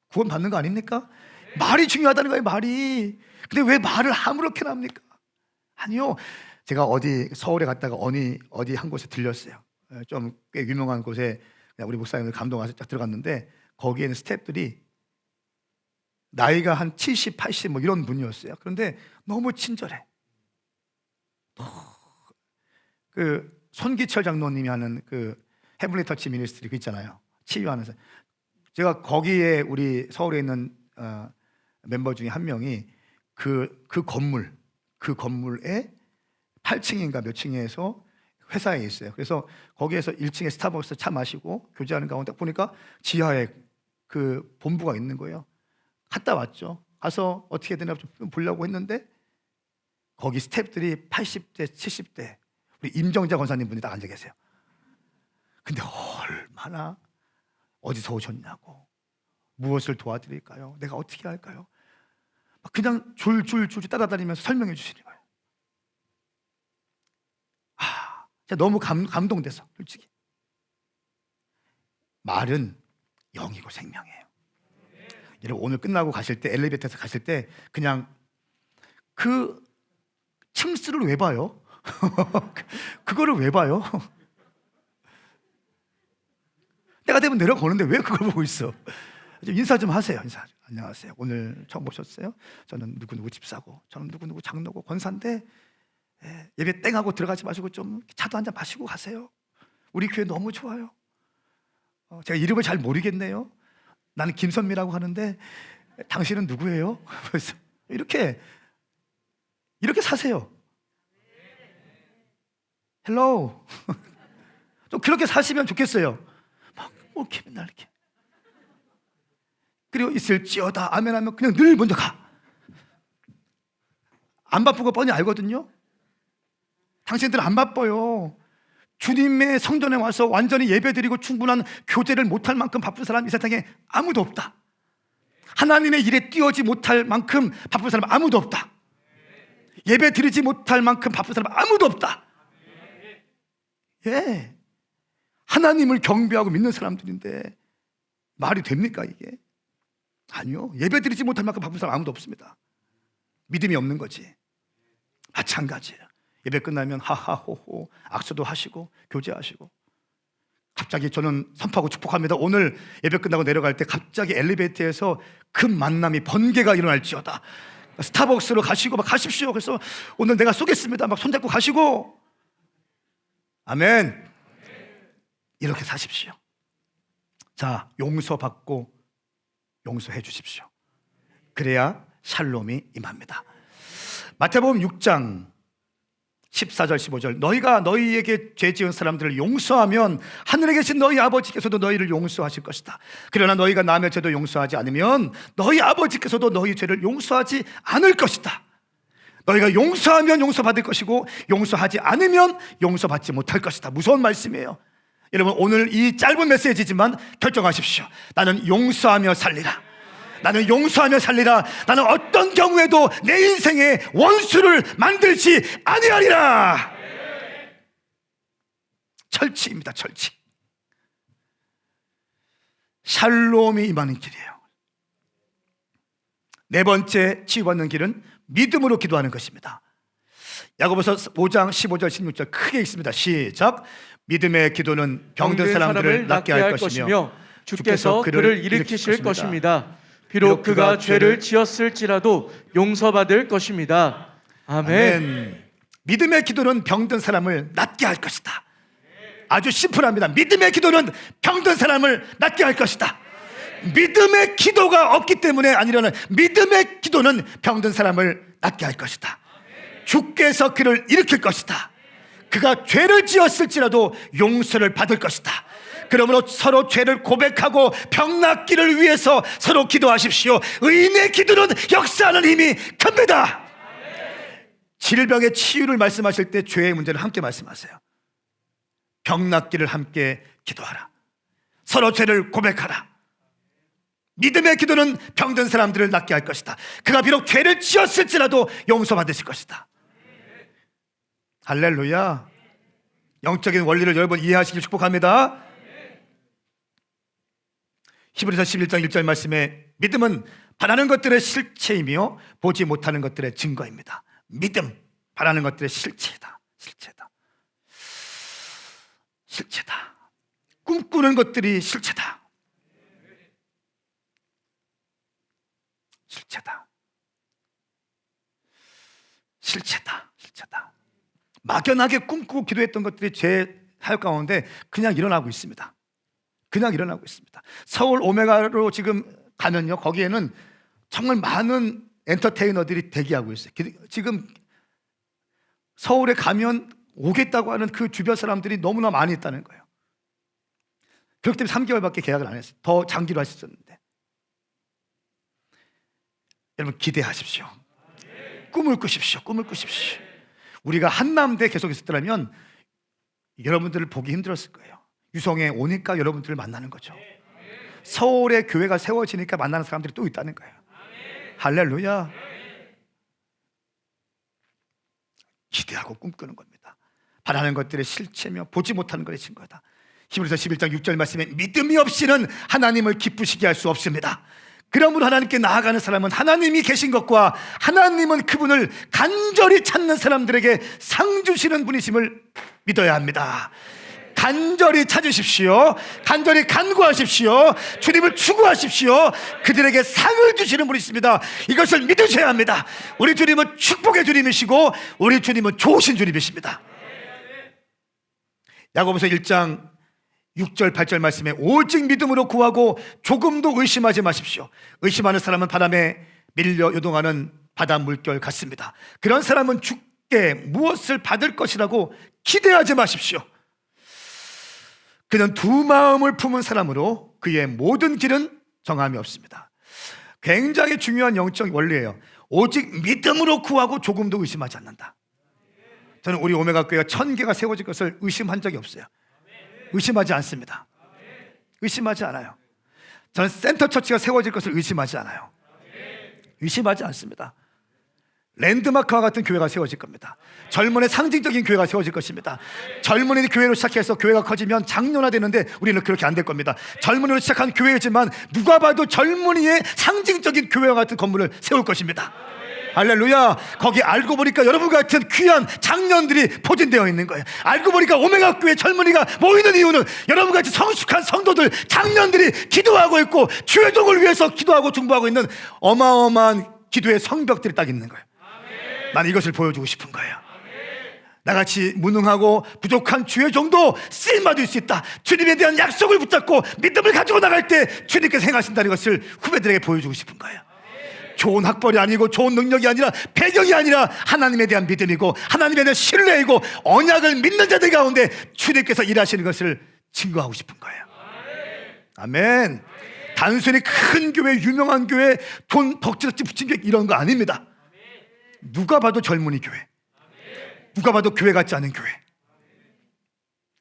구원 받는 거 아닙니까? 말이 중요하다는 거예요, 말이. 근데 왜 말을 아무렇게나 합니까? 아니요. 제가 서울에 갔다가 어디 한 곳에 들렸어요. 좀 꽤 유명한 곳에 우리 목사님들 감동해서 딱 들어갔는데, 거기에는 스태프들이 나이가 한 70, 80 뭐 이런 분이었어요. 그런데 너무 친절해. 그 손기철 장로님이 하는 그 헤블리 터치 미니스트리 그 있잖아요. 치유하면서. 제가 거기에 우리 서울에 있는 멤버 중에 한 명이 그 건물에 8층인가 몇 층에서 회사에 있어요. 그래서 거기에서 1층에 스타벅스 차 마시고 교제하는 가운데 보니까 지하에 그 본부가 있는 거예요. 갔다 왔죠. 가서 어떻게 되나 좀 보려고 했는데, 거기 스태프들이 80대, 70대 우리 임정자 권사님 분이 딱 앉아 계세요. 근데 얼마나 어디서 오셨냐고, 무엇을 도와드릴까요? 내가 어떻게 할까요? 그냥 줄줄 따라다니면서 설명해 주시는 거예요. 제가 너무 감동돼서, 솔직히. 말은 영이고 생명이에요. 여러분, 오늘 끝나고 가실 때, 엘리베이터에서 가실 때 그냥 그 층수를 왜 봐요? 그거를 왜 봐요? 때가 되면 내려가는데 왜 그걸 보고 있어? 인사 좀 하세요. 인사. 안녕하세요. 오늘 처음 오셨어요? 저는 누구누구 집사고, 저는 누구누구 장로고 권사인데, 예배 땡하고 들어가지 마시고 좀 차도 한잔 마시고 가세요. 우리 교회 너무 좋아요. 제가 이름을 잘 모르겠네요. 나는 김선미라고 하는데 당신은 누구예요? 그래서 이렇게 사세요. 헬로우. 좀 그렇게 사시면 좋겠어요. 막 이렇게 맨날 이렇게. 그리고 있을지어다 아멘 하면 그냥 늘 먼저 가. 안 바쁘고 뻔히 알거든요. 당신들은 안 바빠요. 주님의 성전에 와서 완전히 예배드리고 충분한 교제를 못할 만큼 바쁜 사람 이 세상에 아무도 없다. 하나님의 일에 뛰어지 못할 만큼 바쁜 사람 아무도 없다. 예배 드리지 못할 만큼 바쁜 사람 아무도 없다. 예, 하나님을 경배하고 믿는 사람들인데 말이 됩니까 이게? 아니요. 예배 드리지 못할 만큼 바쁜 사람 아무도 없습니다. 믿음이 없는 거지. 마찬가지예요. 예배 끝나면 하하호호 악수도 하시고 교제하시고. 갑자기 저는 선포하고 축복합니다. 오늘 예배 끝나고 내려갈 때 갑자기 엘리베이터에서 급 만남이 번개가 일어날지어다. 스타벅스로 가시고 막 가십시오. 그래서 오늘 내가 쏘겠습니다. 막 손잡고 가시고. 아멘. 이렇게 사십시오. 자, 용서받고 용서해 주십시오. 그래야 샬롬이 임합니다. 마태복음 6장 14절 15절 너희가 너희에게 죄 지은 사람들을 용서하면 하늘에 계신 너희 아버지께서도 너희를 용서하실 것이다. 그러나 너희가 남의 죄도 용서하지 않으면 너희 아버지께서도 너희 죄를 용서하지 않을 것이다. 너희가 용서하면 용서받을 것이고 용서하지 않으면 용서받지 못할 것이다. 무서운 말씀이에요. 여러분, 오늘 이 짧은 메시지지만 결정하십시오. 나는 용서하며 살리라. 나는 용서하며 살리라. 나는 어떤 경우에도 내 인생에 원수를 만들지 아니하리라. 철칙입니다. 철칙. 샬롬이 임하는 길이에요. 네 번째 치유받는 길은 믿음으로 기도하는 것입니다. 야고보서 5장 15절 16절 크게 읽습니다. 시작. 믿음의 기도는 병든 사람들을 낫게 할 것이며 주께서 그를 일으키실 것입니다. 비록 그가 죄를 지었을지라도 용서받을 것입니다. 아멘. 믿음의 기도는 병든 사람을 낫게 할 것이다. 아주 심플합니다. 믿음의 기도는 병든 사람을 낫게 할 것이다. 믿음의 기도가 없기 때문에 아니라는, 믿음의 기도는 병든 사람을 낫게 할 것이다. 주께서 그를 일으킬 것이다. 그가 죄를 지었을지라도 용서를 받을 것이다. 그러므로 서로 죄를 고백하고 병 낫기를 위해서 서로 기도하십시오. 의인의 기도는 역사하는 힘이 큽니다. 질병의 치유를 말씀하실 때 죄의 문제를 함께 말씀하세요. 병 낫기를 함께 기도하라. 서로 죄를 고백하라. 믿음의 기도는 병든 사람들을 낫게 할 것이다. 그가 비록 죄를 지었을지라도 용서받으실 것이다. 할렐루야. 영적인 원리를 여러분 이해하시길 축복합니다. 히브리서 11장 1절 말씀에 믿음은 바라는 것들의 실체이며 보지 못하는 것들의 증거입니다. 믿음, 바라는 것들의 실체다. 실체다. 꿈꾸는 것들이 실체다. 막연하게 꿈꾸고 기도했던 것들이 제 사역 가운데 그냥 일어나고 있습니다. 서울 오메가로 지금 가면요, 거기에는 정말 많은 엔터테이너들이 대기하고 있어요. 지금 서울에 가면 오겠다고 하는 그 주변 사람들이 너무나 많이 있다는 거예요. 그렇기 때문에 3개월밖에 계약을 안 했어요. 더 장기로 하셨었는데. 여러분, 기대하십시오. 꿈을 꾸십시오. 우리가 한남대 계속 있었더라면 여러분들을 보기 힘들었을 거예요. 유성에 오니까 여러분들을 만나는 거죠. 서울에 교회가 세워지니까 만나는 사람들이 또 있다는 거예요. 할렐루야. 기대하고 꿈꾸는 겁니다. 바라는 것들의 실체며 보지 못하는 것의 증거다. 히브리서 11장 6절 말씀에 믿음이 없이는 하나님을 기쁘시게 할 수 없습니다. 그러므로 하나님께 나아가는 사람은 하나님이 계신 것과 하나님은 그분을 간절히 찾는 사람들에게 상 주시는 분이심을 믿어야 합니다. 간절히 찾으십시오. 간절히 간구하십시오. 주님을 추구하십시오. 그들에게 상을 주시는 분이 있습니다. 이것을 믿으셔야 합니다. 우리 주님은 축복의 주님이시고 우리 주님은 좋으신 주님이십니다. 야고보서 1장 6절 8절 말씀에 오직 믿음으로 구하고 조금도 의심하지 마십시오. 의심하는 사람은 바람에 밀려 요동하는 바다 물결 같습니다. 그런 사람은 주께 무엇을 받을 것이라고 기대하지 마십시오. 그는 두 마음을 품은 사람으로 그의 모든 길은 정함이 없습니다. 굉장히 중요한 영적 원리예요. 오직 믿음으로 구하고 조금도 의심하지 않는다. 저는 우리 오메가 교회가 1000개가 세워질 것을 의심한 적이 없어요. 의심하지 않습니다. 의심하지 않아요. 저는 센터 처치가 세워질 것을 의심하지 않아요. 의심하지 않습니다. 랜드마크와 같은 교회가 세워질 겁니다. 젊은의 상징적인 교회가 세워질 것입니다. 젊은이 교회로 시작해서 교회가 커지면 장년화 되는데 우리는 그렇게 안 될 겁니다. 젊은이로 시작한 교회이지만 누가 봐도 젊은이의 상징적인 교회와 같은 건물을 세울 것입니다. 할렐루야. 거기 알고 보니까 여러분 같은 귀한 장년들이 포진되어 있는 거예요. 알고 보니까 오메가 교회 젊은이가 모이는 이유는 여러분 같이 성숙한 성도들, 장년들이 기도하고 있고 주회족을 위해서 기도하고 중보하고 있는 어마어마한 기도의 성벽들이 딱 있는 거예요. 나는 이것을 보여주고 싶은 거예요. 나같이 무능하고 부족한 주의 종도 쓰임받을 수 있다. 주님에 대한 약속을 붙잡고 믿음을 가지고 나갈 때 주님께서 행하신다는 것을 후배들에게 보여주고 싶은 거예요. 좋은 학벌이 아니고 좋은 능력이 아니라 배경이 아니라 하나님에 대한 믿음이고 하나님에 대한 신뢰이고 언약을 믿는 자들 가운데 주님께서 일하시는 것을 증거하고 싶은 거예요. 아멘. 단순히 큰 교회, 유명한 교회, 돈 덕지덕지 붙인 교회 이런 거 아닙니다. 누가 봐도 젊은이 교회, 누가 봐도 교회 같지 않은 교회,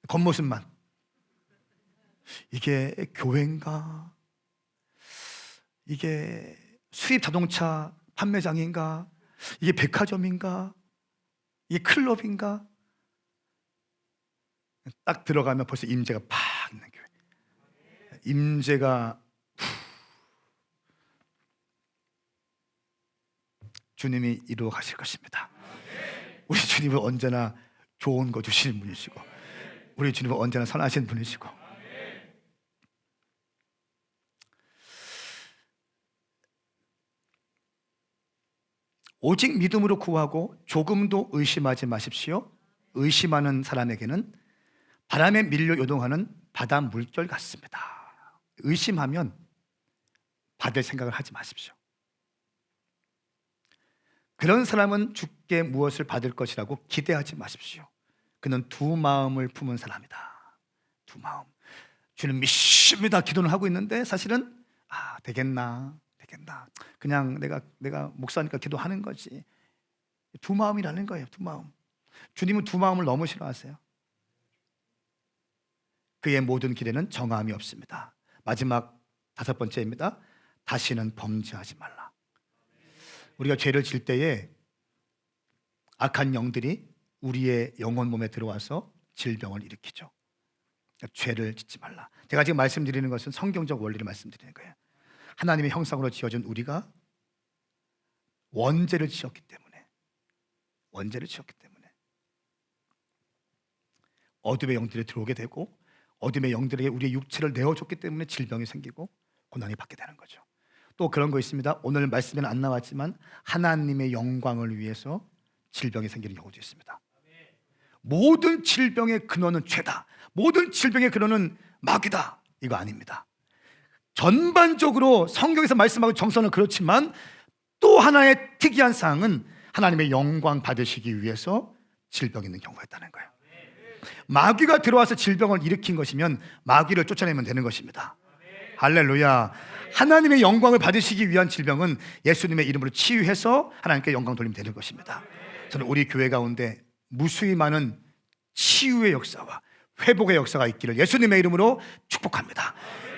겉모습만. 이게 교회인가? 이게 수입 자동차 판매장인가? 이게 백화점인가? 이게 클럽인가? 딱 들어가면 벌써 임재가 팍 있는 교회. 임재가 주님이 이루어 가실 것입니다. 우리 주님은 언제나 좋은 거 주시는 분이시고 우리 주님은 언제나 선하신 분이시고 오직 믿음으로 구하고 조금도 의심하지 마십시오. 의심하는 사람에게는 바람에 밀려 요동하는 바다 물결 같습니다. 의심하면 받을 생각을 하지 마십시오. 그런 사람은 주께 무엇을 받을 것이라고 기대하지 마십시오. 그는 두 마음을 품은 사람이다. 두 마음. 주는 믿습니다 기도는 하고 있는데 사실은 되겠나 그냥 내가 목사니까 기도하는 거지. 두 마음이라는 거예요. 두 마음. 주님은 두 마음을 너무 싫어하세요. 그의 모든 길에는 정함이 없습니다. 마지막 5번째입니다. 다시는 범죄하지 말라. 우리가 죄를 질 때에 악한 영들이 우리의 영혼 몸에 들어와서 질병을 일으키죠. 그러니까 죄를 짓지 말라. 제가 지금 말씀드리는 것은 성경적 원리를 말씀드리는 거예요. 하나님의 형상으로 지어진 우리가 원죄를 지었기 때문에 어둠의 영들이 들어오게 되고 어둠의 영들에게 우리의 육체를 내어줬기 때문에 질병이 생기고 고난이 받게 되는 거죠. 또 그런 거 있습니다. 오늘 말씀에는 안 나왔지만 하나님의 영광을 위해서 질병이 생기는 경우도 있습니다. 모든 질병의 근원은 죄다. 모든 질병의 근원은 마귀다. 이거 아닙니다. 전반적으로 성경에서 말씀하고 정서는 그렇지만 또 하나의 특이한 사항은 하나님의 영광 받으시기 위해서 질병이 있는 경우가 있다는 거예요. 마귀가 들어와서 질병을 일으킨 것이면 마귀를 쫓아내면 되는 것입니다. 할렐루야. 하나님의 영광을 받으시기 위한 질병은 예수님의 이름으로 치유해서 하나님께 영광 돌리면 되는 것입니다. 저는 우리 교회 가운데 무수히 많은 치유의 역사와 회복의 역사가 있기를 예수님의 이름으로 축복합니다.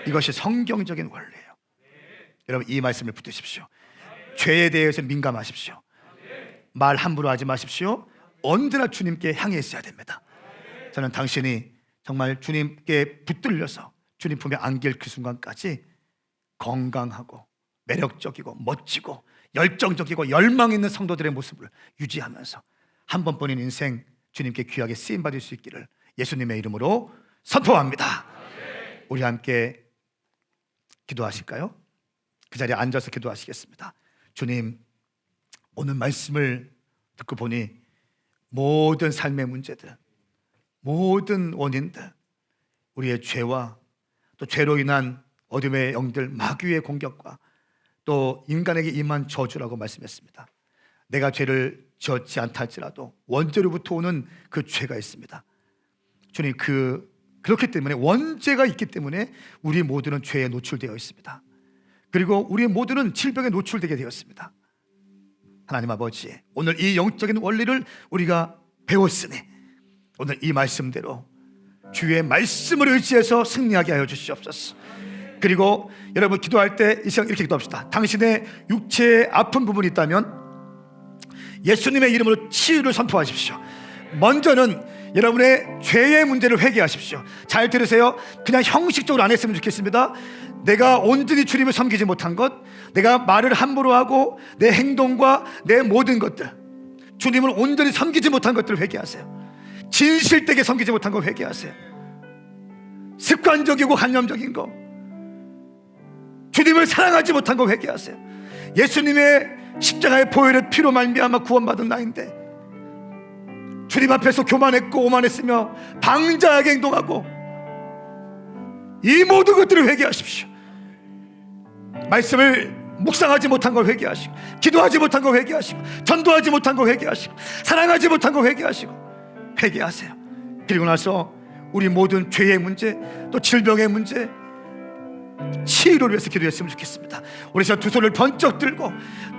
이것이 성경적인 원리예요. 여러분 이 말씀을 붙드십시오. 죄에 대해서 민감하십시오. 말 함부로 하지 마십시오. 언제나 주님께 향해 있어야 됩니다. 저는 당신이 정말 주님께 붙들려서 주님 품에 안길 그 순간까지 건강하고 매력적이고 멋지고 열정적이고 열망 있는 성도들의 모습을 유지하면서 한 번뿐인 인생 주님께 귀하게 쓰임받을 수 있기를 예수님의 이름으로 선포합니다. 우리 함께 기도하실까요? 그 자리에 앉아서 기도하시겠습니다. 주님, 오늘 말씀을 듣고 보니 모든 삶의 문제들, 모든 원인들, 우리의 죄와 또 죄로 인한 어둠의 영들, 마귀의 공격과 또 인간에게 임한 저주라고 말씀했습니다. 내가 죄를 지었지 않다 할지라도 원죄로부터 오는 그 죄가 있습니다. 주님, 그렇기 때문에 원죄가 있기 때문에 우리 모두는 죄에 노출되어 있습니다. 그리고 우리 모두는 질병에 노출되게 되었습니다. 하나님 아버지, 오늘 이 영적인 원리를 우리가 배웠으니 오늘 이 말씀대로 주의 말씀을 의지해서 승리하게 하여 주시옵소서. 그리고 여러분 기도할 때 이 시간 이렇게 기도합시다. 당신의 육체에 아픈 부분이 있다면 예수님의 이름으로 치유를 선포하십시오. 먼저는 여러분의 죄의 문제를 회개하십시오. 잘 들으세요. 그냥 형식적으로 안 했으면 좋겠습니다. 내가 온전히 주님을 섬기지 못한 것, 내가 말을 함부로 하고 내 행동과 내 모든 것들, 주님을 온전히 섬기지 못한 것들을 회개하세요. 진실되게 섬기지 못한 거 회개하세요. 습관적이고 관념적인 거, 주님을 사랑하지 못한 거 회개하세요. 예수님의 십자가의 보혈의 피로 말미암아 구원받은 나인데 주님 앞에서 교만했고 오만했으며 방자하게 행동하고 이 모든 것들을 회개하십시오. 말씀을 묵상하지 못한 걸 회개하시고, 기도하지 못한 걸 회개하시고, 전도하지 못한 걸 회개하시고, 사랑하지 못한 걸 회개하시고, 회개하세요. 그리고 나서 우리 모든 죄의 문제, 또 질병의 문제, 치유를 위해서 기도했으면 좋겠습니다. 우리 두 손을 번쩍 들고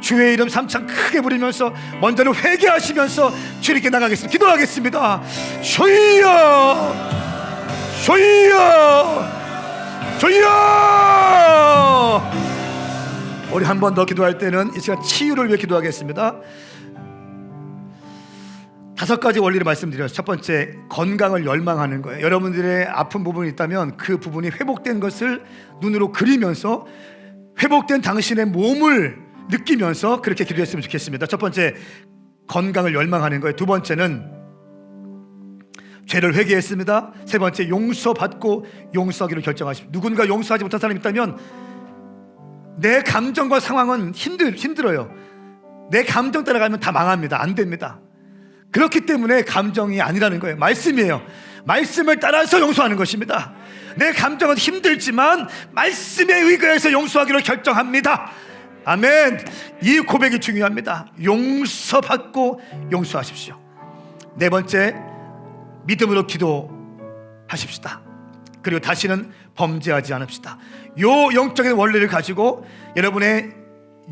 주의 이름 삼창 크게 부르면서 먼저는 회개하시면서 주님께 나가겠습니다. 기도하겠습니다. 주여, 주여, 주여. 우리 한 번 더 기도할 때는 이 시간 치유를 위해 기도하겠습니다. 5가지 원리를 말씀드려요. 첫 번째, 건강을 열망하는 거예요. 여러분들의 아픈 부분이 있다면 그 부분이 회복된 것을 눈으로 그리면서 회복된 당신의 몸을 느끼면서 그렇게 기도했으면 좋겠습니다. 첫 번째, 건강을 열망하는 거예요. 두 번째는 죄를 회개했습니다. 세 번째, 용서받고 용서하기로 결정하십시오. 누군가 용서하지 못한 사람이 있다면 내 감정과 상황은 힘들어요. 내 감정 따라가면 다 망합니다. 안 됩니다. 그렇기 때문에 감정이 아니라는 거예요. 말씀이에요. 말씀을 따라서 용서하는 것입니다. 내 감정은 힘들지만 말씀에 의거해서 용서하기로 결정합니다. 아멘. 이 고백이 중요합니다. 용서받고 용서하십시오. 네 번째, 믿음으로 기도하십시다. 그리고 다시는 범죄하지 않읍시다. 요 영적인 원리를 가지고 여러분의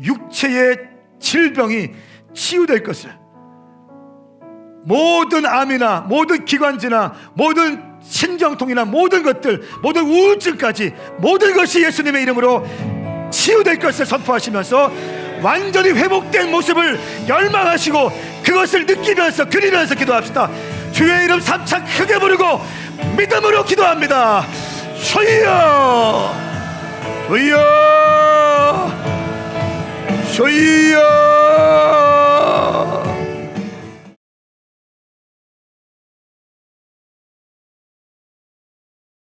육체의 질병이 치유될 것을, 모든 암이나 모든 기관지나 모든 신경통이나 모든 것들, 모든 우울증까지 모든 것이 예수님의 이름으로 치유될 것을 선포하시면서 완전히 회복된 모습을 열망하시고 그것을 느끼면서 그리면서 기도합시다. 주의 이름 삼창 크게 부르고 믿음으로 기도합니다. 주여, 주여, 주여.